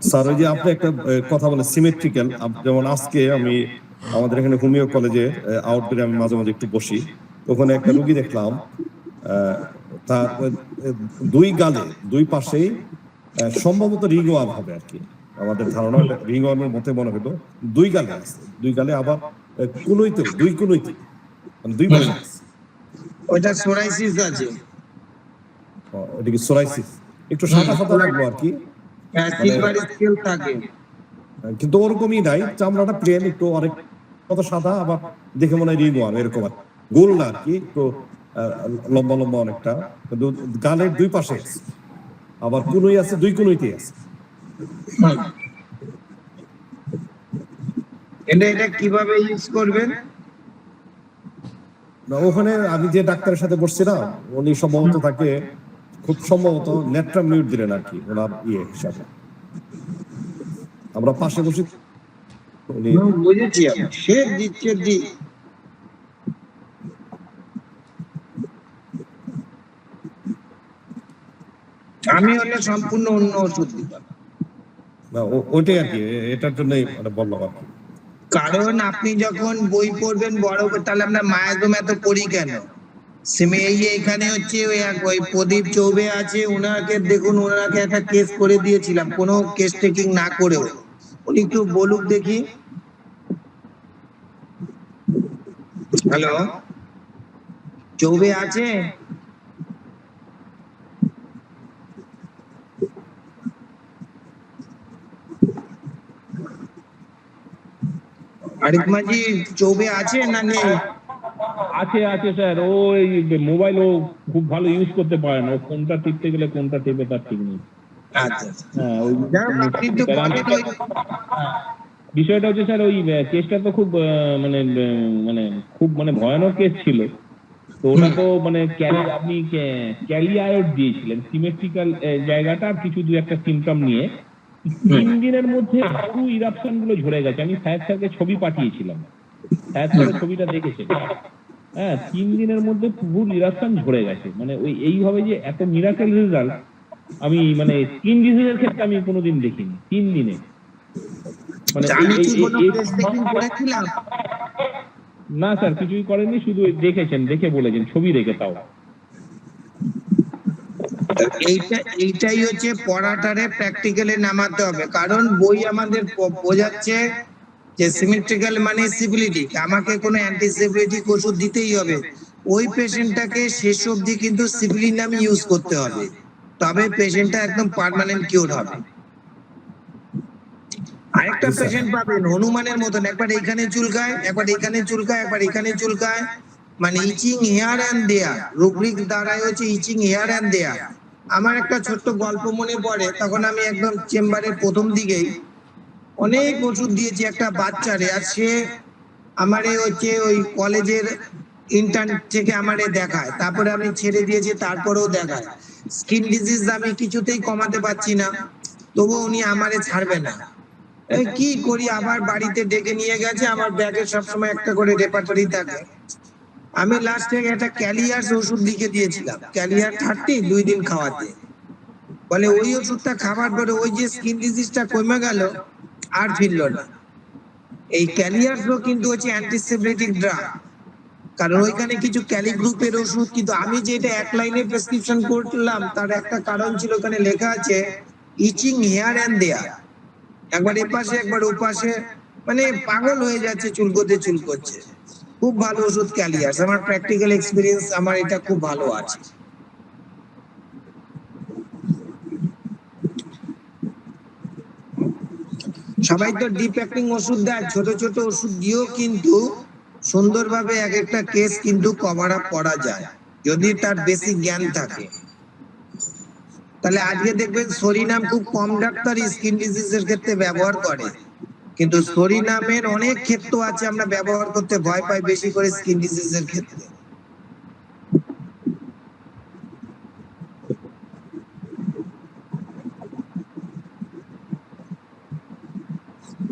স্যার ওই যে আপনি একটা কথা বলেন সিমেট্রিক্যাল, যেমন আজকে আমি আমাদের এখানে হোমিও কলেজে আউটডোরে আমি মাঝে মাঝে একটু বসি, ওখানে একটা রোগী দেখলাম তার দুই গালে দুই পাশেই সম্ভবত রিংওয়ার্ম হবে আর কি, আমাদের ধারণা রিংওয়ার্মের মতে মনে হলো। দুই গালে আছে, দুই গালে আবার কুনুইতে, দুই কুনুইতে, মানে দুই পাশে আছে। ওইটা সোরাইসিস আছে, এটা কি সোরাইসিস? একটু সাদা সাদা লাগলো আর কি, সিলভার স্কেল থাকে। কিন্তু ওরকমই নাই, চামড়াটা প্লেন, একটু অনেক কত সাদা, আবার দেখে মনে হয় রিংওয়ার্ম এরকম আর গোল না আর কি, একটু লম্বা লম্বা অনেকটা, কিন্তু গালের দুই পাশে আছে, আবার কুনুই আছে, দুই কুনুইতে আছে। এটা কিভাবে ইউজ করবেন? না, ওখানে আমি যে ডাক্তারের সাথে বসছিলাম উনি সম্ভবত তাকে খুব সম্ভবত নেট্রাম মিউট দিলেন আর কি, ওনার ইয়ে হিসাবে। আমরা পাশে বসে উনি বুঝেছি, সে দিচ্ছে দি। আমি হলে সম্পূর্ণ অন্য ওষুধ দিতাম, ওইটাই আর কি, এটার জন্যই মানে বললাম আর কি। কারণ আপনি যখন বই পড়বেন বড়, তাহলে আমরা মায়াগম এত পড়ি কেন? এখানে হচ্ছে ওই প্রদীপ চৌবে আছে, ওনাকে দেখুন, ওনাকে একটা কেস করে দিয়েছিলাম কোনো কেস টেকিং না করেও। উনি একটু বলুক দেখি। হ্যালো, চৌবে আছে? আরিফ মাঝি চৌবে আছে না নেই? আছে আছে স্যার, ও এই মোবাইল ও খুব ভালো ইউজ করতে পারে না, ও কোনটা টিপতে গেলে কোনটা টিপে তার ঠিক নেই। আচ্ছা, হ্যাঁ, ওই আপনি তো বলেন ওই বিষয়টা হচ্ছে স্যার, ওই কেসটা তো খুব মানে মানে খুব মানে ভয়ানক কেস ছিল। তো ওটা তো মানে আপনি ক্যালিয়ায়োড দিয়েছিলেন সিমেট্রিক্যাল জায়গাটা, আর কিছু দু একটা সিমটম নিয়ে 3 দিনের মধ্যে পুরো ইরাপশন গুলো ঝরে গেছে। আমি সাহেব স্যারকে ছবি পাঠিয়েছিলাম, সাহেব স্যারের ছবিটা দেখেছেন। হ্যাঁ, 3 দিনের মধ্যে পুরো ইরাপশন ঝরে গেছে। মানে ওই এইভাবে যে এত মিরাকেল রেজাল্ট আমি মানে স্কিন ডিজিজের ক্ষেত্রে আমি কোনোদিন দেখিনি 3 দিনে। মানে আমি কি কোনো কেস টেকিং করেছিলাম? না স্যার, কিছুই করেননি, শুধু দেখেছেন, দেখে বলেছেন, ছবি দেখে তাও। এইটাই হচ্ছে পড়াটারে প্র্যাকটিক্যালে নামাতে হবে, কারণ বই আমাদের বোঝাচ্ছে যে সিমেট্রিক্যাল মানে সিবিলিটি, আমাকে কোনো অ্যান্টিসিবিলিটিক ওষুধ দিতেই হবে। ওই পেশেন্টটাকে শেষ অবধি কিন্তু সিবিলিনাম ইউজ করতে হবে, তবে পেশেন্টটা একদম পার্মানেন্ট কিওর হবে। আরেকটা পেশেন্ট পাবেন হনুমানের মতন, একবার এখানে চুলকায়, একবার এখানে চুলকায়, একবার এখানে চুলকায়, মানে ইচিং হেয়ার অ্যান্ড দেয়ার, রুব্রিক দ্বারাই হচ্ছে ইচিং হেয়ার অ্যান্ড দেয়ার। আমার একটা ছোট্ট গল্প মনে পড়ে, তখন আমি একদম চেম্বারের প্রথম দিকেই অনেক ওষুধ দিয়েছি একটা বাচ্চারে, আর সে আমারে হচ্ছে ওই কলেজের ইন্টার্ন থেকে আমারে দেখায়, তারপরে আমি ছেড়ে দিয়েছি, তারপরেও দেখায়। স্কিন ডিজিজ আমি কিছুতেই কমাতে পারছি না, তবু উনি আমারে ছাড়বে না। কি করি, আবার বাড়িতে ডেকে নিয়ে গেছে, আমার ব্যাগে সবসময় একটা করে রেপার্টরি থাকে। আমি লাস্টে একটা ক্যালিয়ার্স ওষুধ লিখে দিয়েছিলাম, ক্যালিয়ার 30 2 দিন খাওয়াতে। বলে ওই ওষুধটা খাবার পরে ওই যে স্কিন ডিজিজটা কমে গেল, আর ফিরল না। এই ক্যালিয়ার্সও কিন্তু হচ্ছে অ্যান্টিসেপ্টিক ড্রাগ, কারণ ওইখানে কিছু ক্যালি গ্রুপের ওষুধ। কিন্তু আমি যেটা এক লাইনে প্রেসক্রিপশন করলাম, তার একটা কারণ ছিল, ওখানে লেখা আছে ইচিং হেয়ার অ্যান্ড দেয়ার, একবার এপাশে একবার ওপাশে, মানে পাগল হয়ে যাচ্ছে, চুলকোতে চুলকোচ্ছে। খুব ভালো ওষুধ ক্যালিয়ার্স, আমার প্র্যাকটিক্যাল এক্সপিরিয়েন্স, আমার এটা খুব ভালো আছে। সবাই তো ডিপ অ্যাক্টিং ওষুধ দেয়, ছোট ছোট ওষুধ দিয়েও কিন্তু সুন্দরভাবে এক একটা কেস কিন্তু কভার আপ করা যায়, যদি তার বেসিক জ্ঞান থাকে। তাহলে আজকে দেখবেন সরিনাম খুব কম ডাক্তার স্কিন ডিজিজের ক্ষেত্রে ব্যবহার করে, কিন্তু সরিনামের অনেক ক্ষেত্র আছে আমরা ব্যবহার করতে ভয় পাই, বেশি করে স্কিন ডিজিজের ক্ষেত্রে।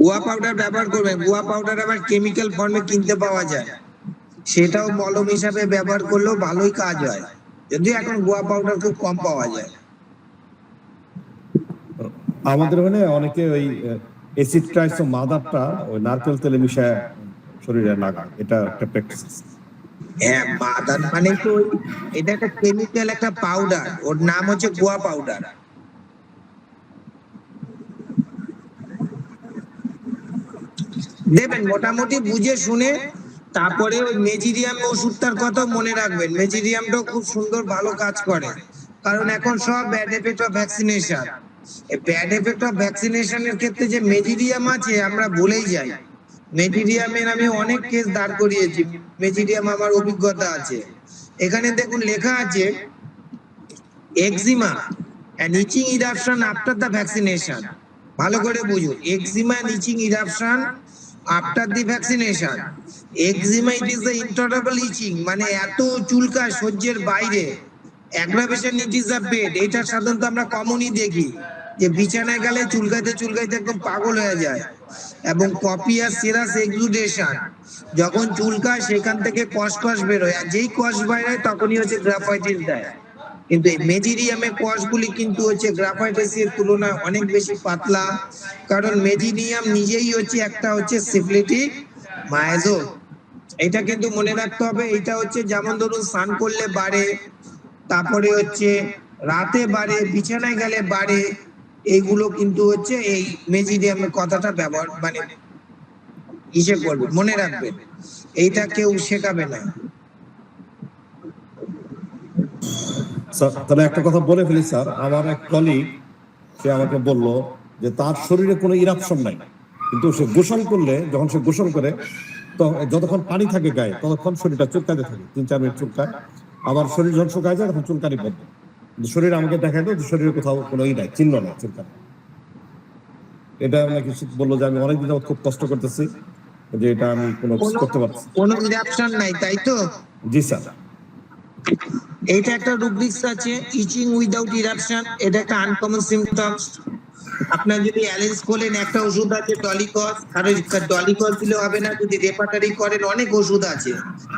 গুয়া পাউডার ব্যবহার করবেন। গুয়া পাউডার আবার কেমিক্যাল ফর্মে কিনতে পাওয়া যায়, সেটাও মলম হিসাবে ব্যবহার করলেও ভালোই কাজ হয়, যদিও এখন গুয়া পাউডার খুব কম পাওয়া যায়। আমাদের ওখানে অনেকে ওই অ্যাসিড ট্রাইসো মাদারটা ওই নারকেল তেলে মিশায় শরীরে লাগায়, এটা একটা প্র্যাকটিস। হ্যাঁ, মাদার মানে তো এটা একটা কেমিক্যাল, একটা পাউডার, ওর নাম হচ্ছে গুয়া পাউডার। দেবেন মোটামুটি বুঝে শুনে। তারপরে ওই মেজিরিয়াম ওষুধটার কথা মনে রাখবেন, মেজিরিয়ামটাও খুব সুন্দর ভালো কাজ করে, কারণ এখন সব ব্যাড এফেক্ট অফ ভ্যাকসিনেশন। এই ব্যাড এফেক্ট অফ ভ্যাকসিনেশনের ক্ষেত্রে যে মেজিরিয়াম আছে আমরা ভুলেই যাই। মেজিরিয়ামের আমি অনেক কেস দাঁড় করিয়েছি, মেজিরিয়াম আমার অভিজ্ঞতা আছে। এখানে দেখুন লেখা আছে এক্সিমা and itching eruption after the vaccination. ভালো করে বুঝুন, এক্সিমা and itching eruption after the vaccination. এক্সিমা it is the intolerable itching, মানে এত চুলকায় সহ্যের বাইরে। Aggravation it is a bed, এটা সাধারণত আমরা কমনই দেখি, যে বিছানায় গেলে চুলকাইতে চুলকাইতে একদম পাগল হয়ে যায়। এবং কপিয়া সেরাস এক্সুডেশন, যখন চুলকায় সেখান থেকে কসকস বেরোয়, আর যেই কষ বেরোয় তখনই হচ্ছে গ্রাফাইটিস দেয়। কিন্তু এই মেজিরিয়ামের কোষগুলি কিন্তু হচ্ছে গ্রাফাইটিসের তুলনায় অনেক বেশি পাতলা, কারণ মেজিরিয়াম নিজেই হচ্ছে একটা হচ্ছে সিফিলিটিক মায়াজো। এটা কিন্তু মনে রাখতে হবে। এটা হচ্ছে যেমন ধরুন স্নান করলে বাড়ে, তারপরে হচ্ছে রাতে বাড়ে, বিছানায় গেলে বাড়ে, এইগুলো কিন্তু হচ্ছে এই মেজিরিয়ামের কথাটা ব্যবহার মানে হিসেব করবেন, মনে রাখবেন, এইটা কেউ শেখাবে না। তাহলে একটা কথা বলে ফেলি স্যার, আমার এক কলিগ সে আমাকে বলল যে তার শরীরে কোনো ইরাপশন নাই, কিন্তু সে গোসল করলে, যখন সে গোসল করে তো যতক্ষণ পানি থাকে গায়ে ততক্ষণ শরীরটা চুলকাতে থাকে, 3-4 মিনিট চুলকায়, আবার শরীর যখন শুকায় যায় তখন চুলকানি বন্ধ। শরীর আমাকে দেখায় তো শরীরে কোথাও কোনো ই নাই, চিহ্ন নাই চুলকানি। এটা নাকি বললো যে আমি অনেকদিন যাবত খুব কষ্ট করতেছি, যে এটা আমি কোনো করতে পারছি কোনো ইরাপশন নাই, তাই তো? জি স্যার। এইটা একটা রুব্রিক্স আছে, ইচিং উইদাউট ইরাপশন, এটা একটা আনকমন সিমটমস। আপনার যদি অ্যালেন্স খোলেন একটা ওষুধ আছে ডলিকস, আর ওই ডলিকস দিলে হবে না, যদি রেপার্টারি করেন অনেক ওষুধ আছে,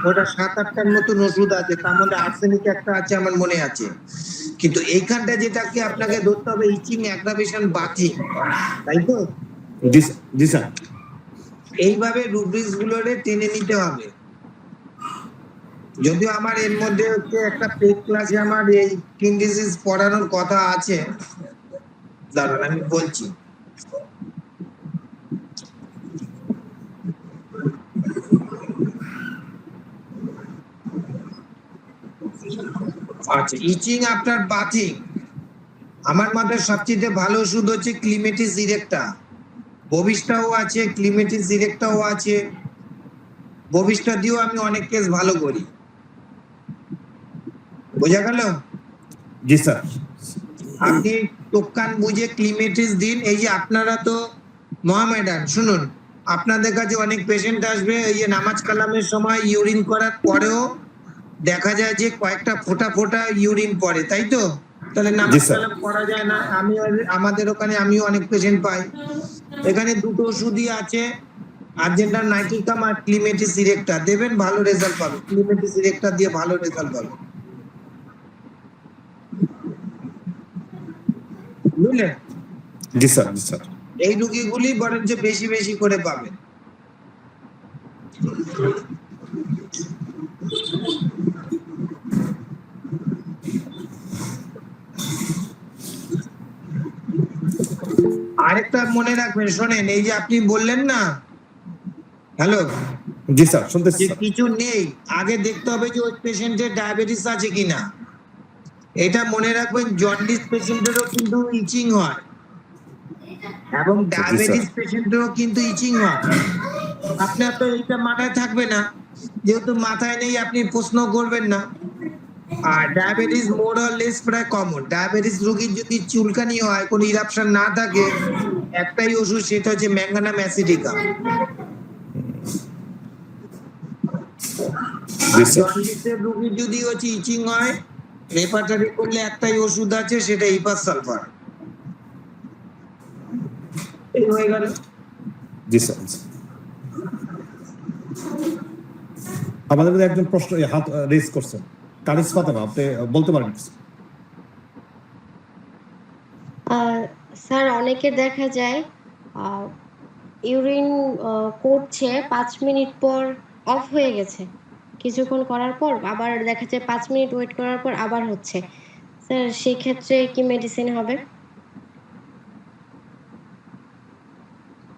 ওটা 7-8টার মতন ওষুধ আছে, তার মধ্যে আর্সেনিক একটা আছে আমার মনে আছে। কিন্তু এইখানটা যেটাকে আপনাকে ধরতে হবে ইচিং অ্যাগ্রাভেশন বাথিং, তাই তো? জি স্যার। এইভাবে রুব্রিক্স গুলোরে টেনে নিতে হবে। যদিও আমার এর মধ্যে হচ্ছে একটা পেড ক্লাসে আমার এই স্কিন ডিজিজ পড়ানোর কথা আছে, দাঁড়ান আমি বলছি। আচ্ছা, ইচিং আফটার বাথিং আমার মতে সবচেয়ে ভালো ওষুধ হচ্ছে ক্লিমেটিস ইরেক্টা। ববিস্টাও আছে, ক্লিমেটিস ইরেক্টাও আছে। ববিস্টা দিয়েও আমি অনেক কেস ভালো করি। বোঝা গেল? জি স্যার। আপনি চোখ কান বুঝে ক্লিমেটিস দিন। এই যে আপনারা তো মোহামেডান, শুনুন, আপনাদের কাছে অনেক পেশেন্ট আসবে, এই যে নামাজ কালামের সময় ইউরিন করার পরেও দেখা যায় যে কয়েকটা ফোঁটা ফোঁটা ইউরিন পড়ে, তাই তো? তাহলে নামাজ কালাম করা যায় না। আমি আমাদের ওখানে আমিও অনেক পেশেন্ট পাই। এখানে দুটো ওষুধই আছে, আর্জেন্টাম নাইট্রিকাম আর ক্লিমেটিস ইরেক্টা, দেবেন ভালো রেজাল্ট পাবে। ক্লিমেটিস ইরেক্টা দিয়ে ভালো রেজাল্ট পাবে, বুঝলেন? জি স্যার। জি স্যার। এই রোগীগুলি বরঞ্চ বেশি বেশি করে পাবেন। আরেকটা মনে রাখবেন, শোনেন, এই যে আপনি বললেন না, হ্যালো, জি স্যার, শুনতেছি স্যার। কিছু নেই, আগে দেখতে হবে যে ওই পেশেন্টের ডায়াবেটিস আছে কিনা। এটা মনে রাখবেন, জন্ডিস পেশেন্টেরও কিন্তু ইচিং হয় এবং ডায়াবেটিস পেশেন্টেরও কিন্তু ইচিং হয়। আপনার তো এইটা মাথায় থাকবে না, যেহেতু মাথায় নেই আপনি প্রশ্ন করবেন না। আর ডায়াবেটিস মোর অর লেস প্রায় কমন। ডায়াবেটিস রোগীর যদি চুলকানি হয়, কোনো ইরাপশন না থাকে, একটাই ওষুধ, সেটা হচ্ছে ম্যাঙ্গানাম অ্যাসিডিকা। জি আর স্যার। জন্ডিসের রোগীর যদি হচ্ছে ইচিং হয়, রেপার্টারি করলে একটাই ওষুধ আছে, সেটা হিপার সালফার। এই হয়ে গেল। জি স্যার। আমাদের মধ্যে একজন প্রশ্ন হাত রেজ করছেন, কানিস ফাতেমা, আপনি বলতে পারেন কিছু? স্যার অনেকে দেখা যায় ইউরিন করছে 5 মিনিট পর অফ হয়ে গেছে, কিছুক্ষণ করার পর আবার দেখা যায় 5 মিনিট ওয়েট করার পর আবার হচ্ছে। স্যার সেই ক্ষেত্রে কি মেডিসিন হবে?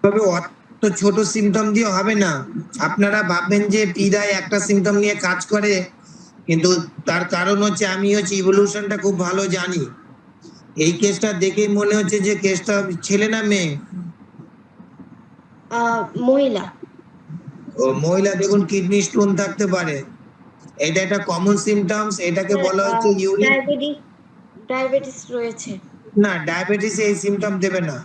তবে অত ছোট সিমটম দিয়ে হবে না। আপনারা ভাববেন যে পিদায় একটা সিমটম নিয়ে কাজ করে, কিন্তু তার কারণ হচ্ছে আমি হচ্ছে ইভলিউশনটা খুব ভালো জানি। এই কেসটা দেখেই মনে হচ্ছে যে কেসটা ছেলে না মেয়ে? মহিলা। ও মহিলা। দেখুন, কিডনি স্টোন থাকতে পারে, এটা একটা কমন সিমটমস। এটাকে বলা হচ্ছে ইউরিন। ডায়াবেটিস রয়েছে। না, ডায়াবেটিস এই সিমটম দেবে না।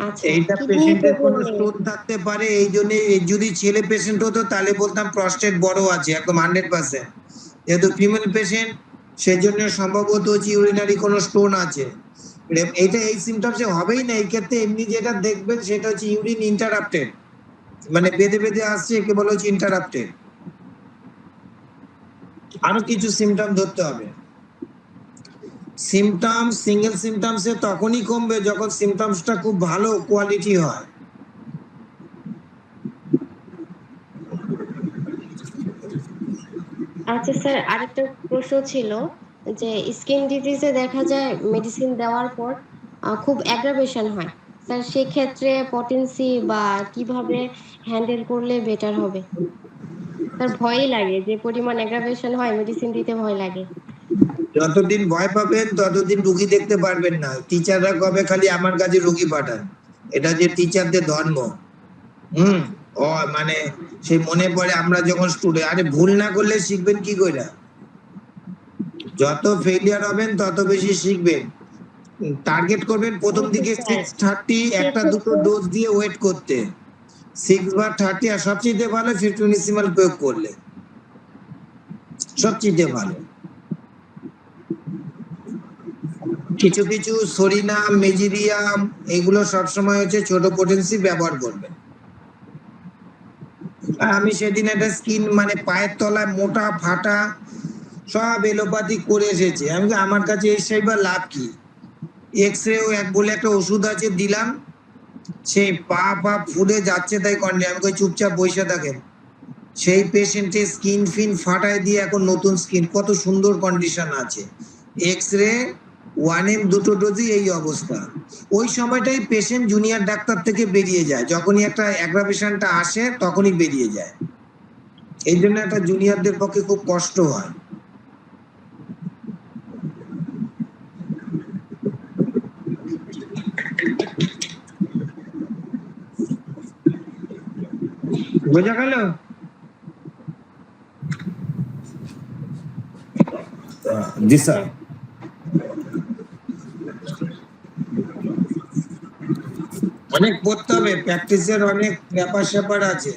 আচ্ছা, এইটা কিডনি পেশেন্টের কোনো প্রবলেম নেই। স্টোন থাকতে পারে, এই জন্য। যদি ছেলে পেশেন্ট হতো তাহলে বলতাম প্রস্টেট বড় আছে, একদম 100%। যেহেতু ফিমেল পেশেন্ট, সেজন্য সম্ভবত হচ্ছে ইউরিনারি কোনো স্টোন আছে। এটা এই সিমটমসে হবেই না এই ক্ষেত্রে। এমনি যেটা দেখবেন সেটা হচ্ছে ইউরিন ইন্টারাপ্টেড, মানে বেঁধে বেঁধে আসছে, একে বলা হচ্ছে ইন্টারাপ্টেড। আরো কিছু সিমটম ধরতে হবে। সিমটম সিঙ্গেল সিমটমসে তখনই কমবে যখন সিমটমসটা খুব ভালো কোয়ালিটি হয়। আচ্ছা স্যার, আরেকটা প্রশ্ন ছিল যে স্কিন ডিজিজে দেখা যায় মেডিসিন দেওয়ার পর খুব অ্যাগ্রাভেশন হয়। স্যার সেক্ষেত্রে পটেন্সি বা কিভাবে হ্যান্ডেল করলে বেটার হবে? স্যার ভয়ই লাগে, যে পরিমাণ অ্যাগ্রাভেশন হয় মেডিসিন দিতে ভয় লাগে। যতদিন ভয় পাবেন ততদিন রুগী দেখতে পারবেন না। টিচাররা কবে খালি আমার কাছে রুগী পাঠান, এটা যে টিচারদের ধর্ম। হুম। ও মানে সেই মনে পড়ে আমরা যখন স্টুডেন্ট, আরে ভুল না করলে শিখবেন কি করে? যত ফেলিয়ার হবেন তত বেশি শিখবেন। টার্গেট করবেন প্রথম কিন্তু দিকে স্যার 630 একটা দুটো সেক্ষেত্রে ডোজ দিয়ে ওয়েট করতে, 6 বা 30। আর সবচেয়ে ভালো ফিফটুনিসিমাল প্রয়োগ করলে সবচেয়ে ভালো। কিছু কিছু সরিনাম, মেজিরিয়াম, এগুলো সবসময় হচ্ছে ছোট পটেন্সি ব্যবহার করবে। আর আমি সেদিন একটা স্কিন মানে পায়ের তলায় মোটা ফাটা সব এলোপাথি করে এসেছে। আমি বলি, আমার কাছে এসে বা লাভ কি? এক্সরে এক বলে একটা ওষুধ আছে, দিলাম, সেই পা পা ফুলে যাচ্ছে তাই কন্যা। আমি কই চুপচাপ বসে থাকেন। সেই পেশেন্টের স্কিন ফিন ফাটায় দিয়ে এখন নতুন স্কিন, কত সুন্দর কন্ডিশন আছে। এক্সরে 1M দুটো ডোজই এই অবস্থা। ওই সময়টাই পেশেন্ট জুনিয়র ডাক্তার থেকে বেরিয়ে যায়, যখনই একটা অ্যাগ্রাভেশনটা আসে তখনই বেরিয়ে যায়। এই জন্য একটা জুনিয়রদের পক্ষে খুব কষ্ট হয়। বোঝা গেল? জি স্যার। অনেক পড়তে হবে, প্র্যাকটিসের অনেক ব্যাপার স্যাপার আছে।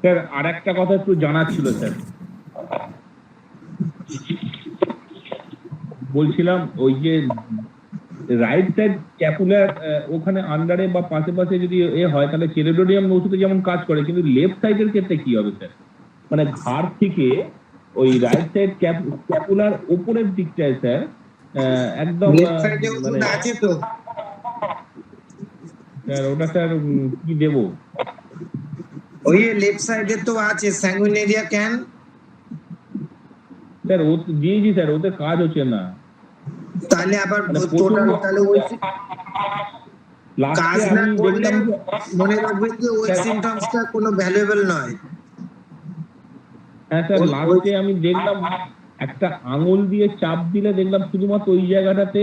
স্যার আর একটা কথা একটু জানার ছিল স্যার। বলছিলাম ওই যে রাইট সাইড ক্যাপুলার ওখানে আন্ডারে বা পাশে পাশে যদি এ হয় তাহলে চেলিডোনিয়াম ওষুধে যেমন কাজ করে, কিন্তু লেফট সাইডের ক্ষেত্রে কি হবে স্যার? মানে ঘাড় থেকে ওই রাইট সাইড ক্যাপুলার উপরের দিকটায় স্যার একদম লেফট সাইডে ওষুধ মানে আছে তো? স্যার ওটা স্যার কি দেবো? ওই লেফট সাইডে তো আছে স্যাঙ্গুইনেরিয়া ক্যান। স্যার ও দিয়েছি স্যার, ওতে কাজ হচ্ছে না। তাহলে আবার মানে টোটাল, তাহলে ওই কাজ লাস্টে না আমি করলে দেখলাম যে মনে রাখবেন যে ওই স্যার, সিমটমসটা কোনো ভ্যালুয়েবল নয়। হ্যাঁ স্যার লাস্টে আমি দেখলাম একটা আঙুল দিয়ে চাপ দিলে দেখলাম শুধুমাত্র ওই জায়গাটাতে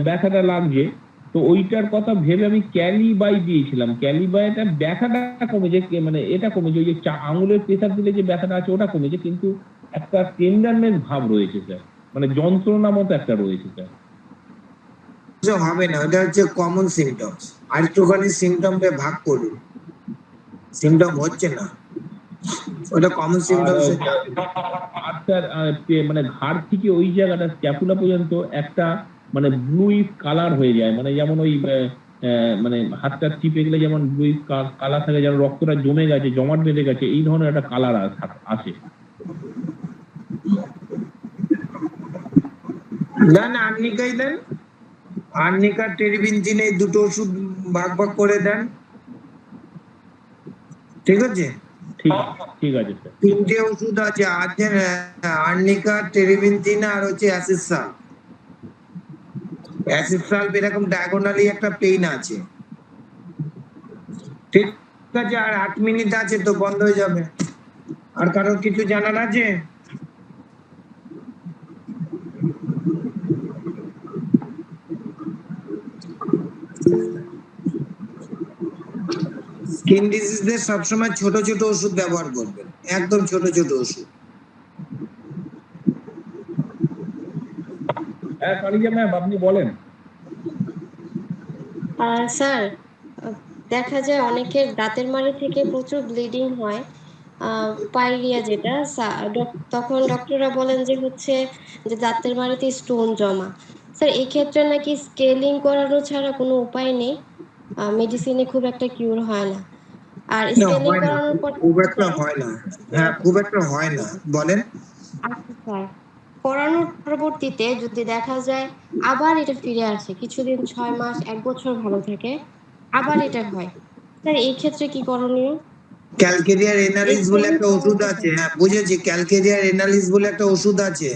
ব্যথাটা লাগছে। তো তো ওইটার কথা ভেবে আমি ক্যালিবাই দিয়েছিলাম। ক্যালিবাইটা ব্যথাটা কমেছে, মানে এটা কমেছে, ওই যে আঙুলের প্রেসার দিলে যে ব্যথাটা আছে ওটা কমেছে, কিন্তু একটা টেন্ডারনেস ভাব রয়েছে স্যার, মানে যন্ত্রণা মতো একটা রয়েছে স্যার। কিছু হবে না, ওটা হচ্ছে কমন সিমটমস। আর একটুখানি সিমটমটা ভাগ করুন, সিমটম হচ্ছে না, ওটা কমন সিমটমস। আর স্যার মানে ঘাড় থেকে ওই জায়গাটা স্ক্যাপুলা পর্যন্ত একটা মানে ব্লুইশ কালার হয়ে যায়, মানে যেমন ওই মানে হাতটা চিপে গেলে যেমন ব্লুইশ কালার থাকে, যেন রক্তটা জমে গেছে, জমাট বেঁধে গেছে, এই ধরনের একটা কালার আসে। না না, আর্নিকাই দেন, আর্নিকা টেরিবিনজিন, এই দুটো ওষুধ ভাগ ভাগ করে দেন, ঠিক আছে? ঠিক আছে স্যার। তিনটে ওষুধ আছে, আর্নিকা, টেরিবিনজিন আর হচ্ছে অ্যাসিসাল। অ্যাসিসাল এরকম ডায়াগোনালি একটা পেইন আছে, ঠিক আছে? আর 8 মিনিট আছে তো বন্ধ হয়ে যাবে। আর কারোর কিছু জানার আছে? স্কিন ডিজিজদের সবসময় ছোট ছোট ওষুধ ব্যবহার করবেন, একদম ছোট ছোট ওষুধ। হ্যাঁ কালিজা ম্যাম, আপনি বলেন। স্যার, দেখা যায় অনেকের দাঁতের মাড়ি থেকে প্রচুর ব্লিডিং হয়, পাইরিয়া যেটা, তখন ডক্টররা বলেন যে হচ্ছে যে দাঁতের মাড়িতে স্টোন জমা। স্যার, এই ক্ষেত্রে নাকি স্কেলিং করানো ছাড়া কোনো উপায় নেই, মেডিসিনে খুব একটা কিউর হয় না। আর না, স্কেলিং হয় না, করানোর পর খুব একটা হয় না। হ্যাঁ, খুব একটা হয় না, বলেন। আচ্ছা স্যার, করানোর পরবর্তীতে যদি দেখা যায় আবার এটা ফিরে আসে, কিছুদিন 6 মাস 1 বছর ভালো থাকে, আবার এটা হয়, স্যার এই ক্ষেত্রে কি করণীয়? ক্যালকেরিয়া রেনালিস বলে স্কেলিং একটা ওষুধ করাতে আছে, হ্যাঁ বুঝেছি, ক্যালকেরিয়া রেনালিস বলে একটা ওষুধ আছে।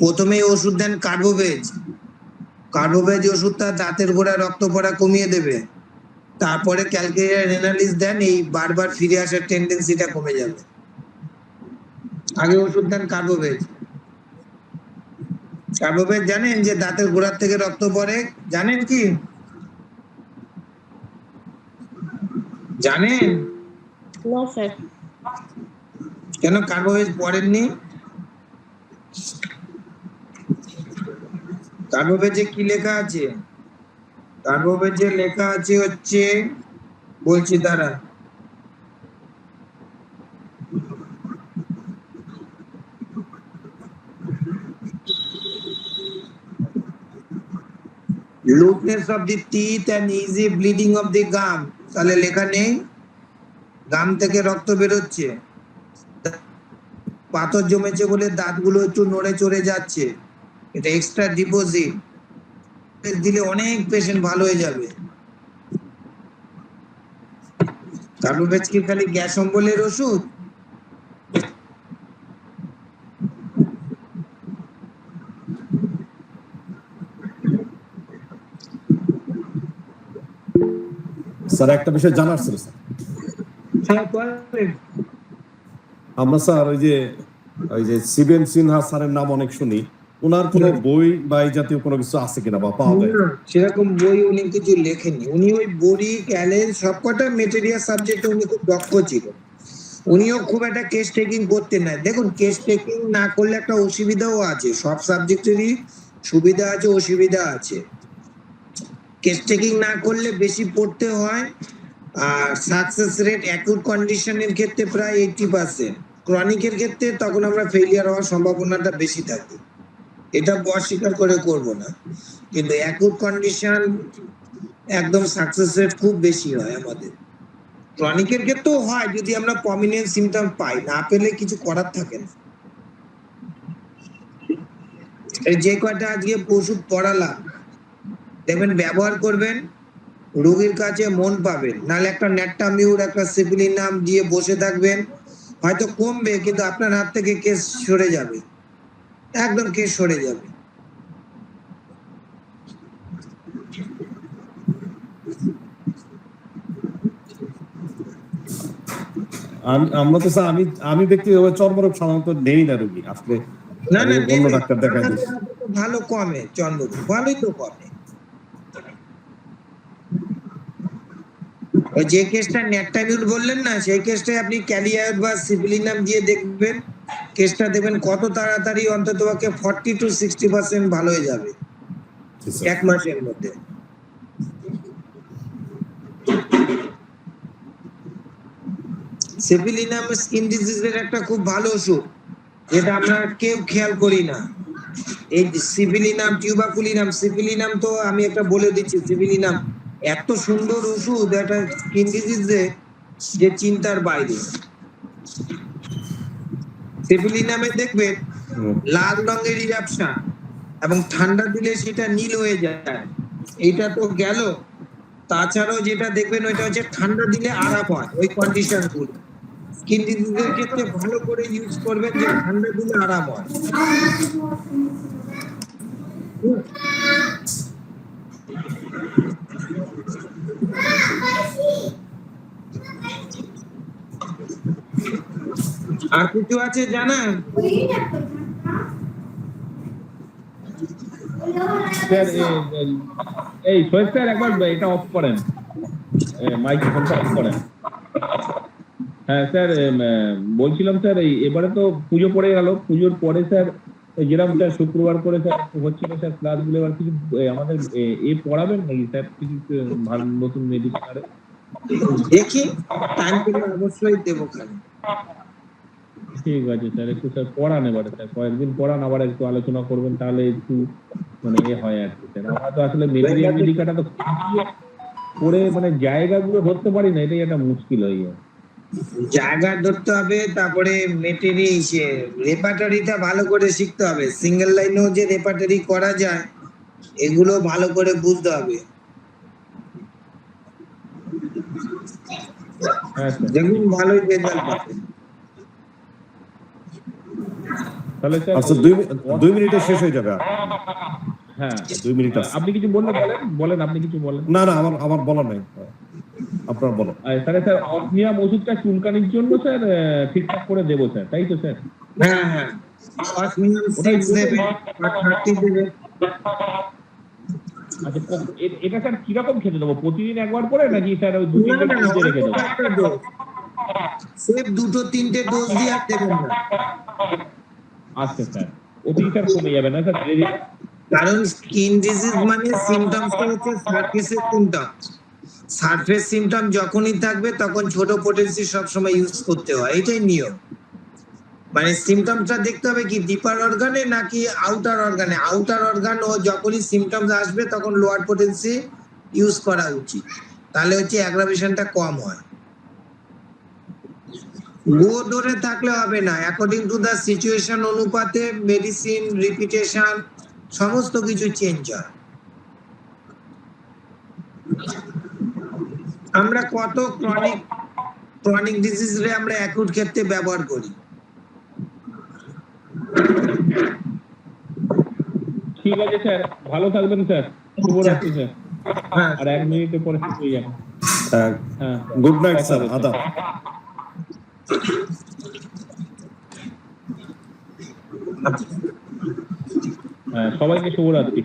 প্রথমে ওষুধ দেন কার্বোভেজ, কার্বোভেজ ওষুধটা দাঁতের গোড়া রক্ত পড়া কমিয়ে দেবে। তারপরে ক্যালকেরিয়া রেনালিস দেন, এই বারবার ফিরে আসার টেন্ডেন্সিটা কমে যাবে। আগে ওষুধ দেন কার্বোভেজ। কার্বোভেজ জানেন যে দাঁতের গোড়ার থেকে রক্ত পড়ে, জানেন কি? জানেন? না স্যার। কেন কার্বোভেজ পড়েননি? কার্বোভেজে কি লেখা আছে? কার্বোভেজে লেখা আছে হচ্ছে, বলছি দাঁড়া, looseness of the teeth and easy bleeding of the gum. তাহলে লেখা নেই? গাম থেকে রক্ত বেরোচ্ছে, পাথর জমেছে বলে দাঁতগুলো একটু নড়ে চড়ে যাচ্ছে, এটা এক্সট্রা ডিপোজিট দিলে অনেক পেশেন্ট ভালো হয়ে যাবে। কার্বোভেজ কি খালি গ্যাস অম্বলের ওষুধ? স্যার একটা বিষয় জানার ছিল স্যার। হ্যাঁ বলেন। আমরা স্যার ওই যে শিবেন সিনহা স্যারের নাম অনেক শুনি, ওনার কোনো বই বা এই জাতীয় কোনো কিছু আছে কিনা বা পাওয়া যায়? না, সেরকম বই উনি কিছু লেখেননি। উনি ওই বড়ি ক্যালেন সবকটা মেটেরিয়াল সাবজেক্টে উনি খুব দক্ষ ছিলেন। উনিও খুব একটা কেস টেকিং করতেন না। দেখুন, কেস টেকিং না করলে একটা অসুবিধাও আছে, সব সাবজেক্টেরই সুবিধা আছে অসুবিধা আছে। কেস টেকিং না করলে বেশি পড়তে হয়, আর সাকসেস রেট অ্যাকিউট কন্ডিশনের ক্ষেত্রে প্রায় 80%, ক্রনিকের ক্ষেত্রে তখন আমরা ফেলিয়ার হওয়ার সম্ভাবনাটা বেশি থাকে। এটা অস্বীকার করে করব না, কিন্তু অ্যাকিউট কন্ডিশন একদম সাকসেস রেট খুব বেশি হয় আমাদের। ক্রনিকের ক্ষেত্রেও হয় যদি আমরা প্রমিনেন্ট সিমটম পাই, না পেলে কিছু করার থাকে না। এই যে কয়টা আজকে ওষুধ পড়ালাম, দেখবেন ব্যবহার করবেন, রোগীর কাছে মন পাবেন। নাহলে একটা ন্যাট্টামিউর, একটা সিপিলিনাম দিয়ে বসে থাকবেন, হয়তো কমবে কিন্তু আপনার হাত থেকে কেস সরে যাবে, একদম কেস সরে যাবে। আমরা তো স্যার আমি ব্যক্তিগতভাবে চর্মরোগ সাধারণত নেই না রোগী আসলে, না না, অন্য ডাক্তার দেখাই দিই। ভালো কমে, চন্দ্র ভালোই তো কমে। ওই যে কেসটা ন্যাকটামিউর বললেন না, সেই কেসটাই আপনি ক্যালিয়ার বা সিপিলিনাম দিয়ে দেখবেন, কেসটা দেখবেন কত তাড়াতাড়ি অন্ততপক্ষে 40 to 60% ভালো হয়ে যাবে জি স্যার। 1 মাসের মধ্যে। সিপিলিনাম স্কিন ডিজিজের একটা খুব ভালো ওষুধ, যেটা আমরা কেউ খেয়াল করি না। এই সিপিলিনাম, টিউবাকুলিনাম, সিপিলিনাম তো আমি একটা বলে দিচ্ছি, সিপিলিনাম এত সুন্দর ওষুধ একটা স্কিন ডিজিজে যে চিন্তার বাইরে। সিপিলিনামে দেখবেন হুম। লাল রঙের ইরাপশন এবং ঠান্ডা দিলে সেটা নীল হয়ে যায়, এইটা তো গেল। তাছাড়াও যেটা দেখবেন ওইটা হচ্ছে ঠান্ডা দিলে আরাম হয়, ওই কন্ডিশন গুলো স্কিন ডিজিজের ক্ষেত্রে ভালো করে ইউজ করবেন যে ঠান্ডা দিলে আরাম হয়। আর কিছু আছে জানেন? স্যার এই সোহেল স্যার একবার এটা অফ করেন, মাইক্রোফোনটা অফ করেন। হ্যাঁ স্যার, বলছিলাম স্যার এই এবারে তো পুজো পড়ে গেল, পুজোর পরে স্যার যেরকম স্যার শুক্রবার করে স্যার হচ্ছিল স্যার ক্লাসগুলো, এবার কিছু আমাদের পড়াবেন নাকি স্যার কিছু ভালো নতুন মেডিসিন? দেখি টাইম পেলে অবশ্যই দেবো খালি। ঠিক আছে স্যার, একটু স্যার পড়ান এবারে স্যার, কয়েকদিন পড়ান, আবার একটু আলোচনা করবেন, তাহলে একটু মানে হয় আর কি স্যার। আমরা তো আসলে মেটেরিয়াল মেডিকাটা তো পড়ে মানে জায়গাগুলো ধরতে পারি না, এটাই একটা মুশকিল হয়ে যায়। জায়গা ধরতে হবে, তারপরে রেপার্টারিটা ভালো করে শিখতে হবে, সিঙ্গেল লাইনেও যে রেপার্টারি করা যায় এগুলো ভালো করে বুঝতে হবে। হ্যাঁ স্যার, দেখুন ভালোই রেজাল্ট পাবেন। তাহলে স্যার আচ্ছা 2 মিনিটে শেষ হয়ে যাবে। হ্যাঁ 2 মিনিট আছে। আপনি কিছু বললে বলেন, আপনি কিছু বলেন। না আমার বলা নাই, আপনার বলেন। তাহলে স্যার অসমিয়াম ওষুধটা চুলকানির জন্য স্যার ঠিকঠাক করে দেবো স্যার, তাই তো স্যার? হ্যাঁ হ্যাঁ, অসমিয়াম 6 দেবে আর 30 দেবে। আচ্ছা এটা স্যার কিরকম খেতে দেবো, প্রতিদিন একবার করে নাকি স্যার ওই 2-3 না, দিন রেখে দেবো? একটা ডোজ, সেফ 2-3টে ডোজ দিয়ে আর দেবেন না। আচ্ছা স্যার, ওতেই স্যার কমে যাবে না স্যার ধীরে ধীরে? কারণ স্কিন ডিজিজ মানে সিমটমসটা হচ্ছে সারফেসের সিমটম। সারফেস সিমটম যখনই থাকবে তখন ছোট পোটেন্সি সবসময় ইউজ করতে হয়, এটাই নিয়ম। মানে সিমটমসটা দেখতে হবে কি ডিপার অর্গানে নাকি আউটার অর্গানে। আউটার অর্গান ও যখনই সিমটমস আসবে তখন লোয়ার পোটেন্সি ইউজ করা উচিত, তাহলে হচ্ছে অ্যাগ্রাভেশনটা কম হয়। গো ধরে থাকলে হবে না, অ্যাকর্ডিং টু দা সিচুয়েশন অনুপাতে মেডিসিন রিপিটেশন সমস্ত কিছু চেঞ্জ হয়। আমরা কত ক্রনিক ডিজিজ রে আমরা অ্যাকুট ক্ষেত্রে ব্যবহার করি। ঠিক আছে স্যার, ভালো থাকবেন স্যার, শুভরাত্রি স্যার। হ্যাঁ, আর 1 মিনিটের পরে শেষ হয়ে যাবে। হ্যাঁ গুড নাইট স্যার, আদাব। হ্যাঁ, সবাইকে শুভরাত্রি।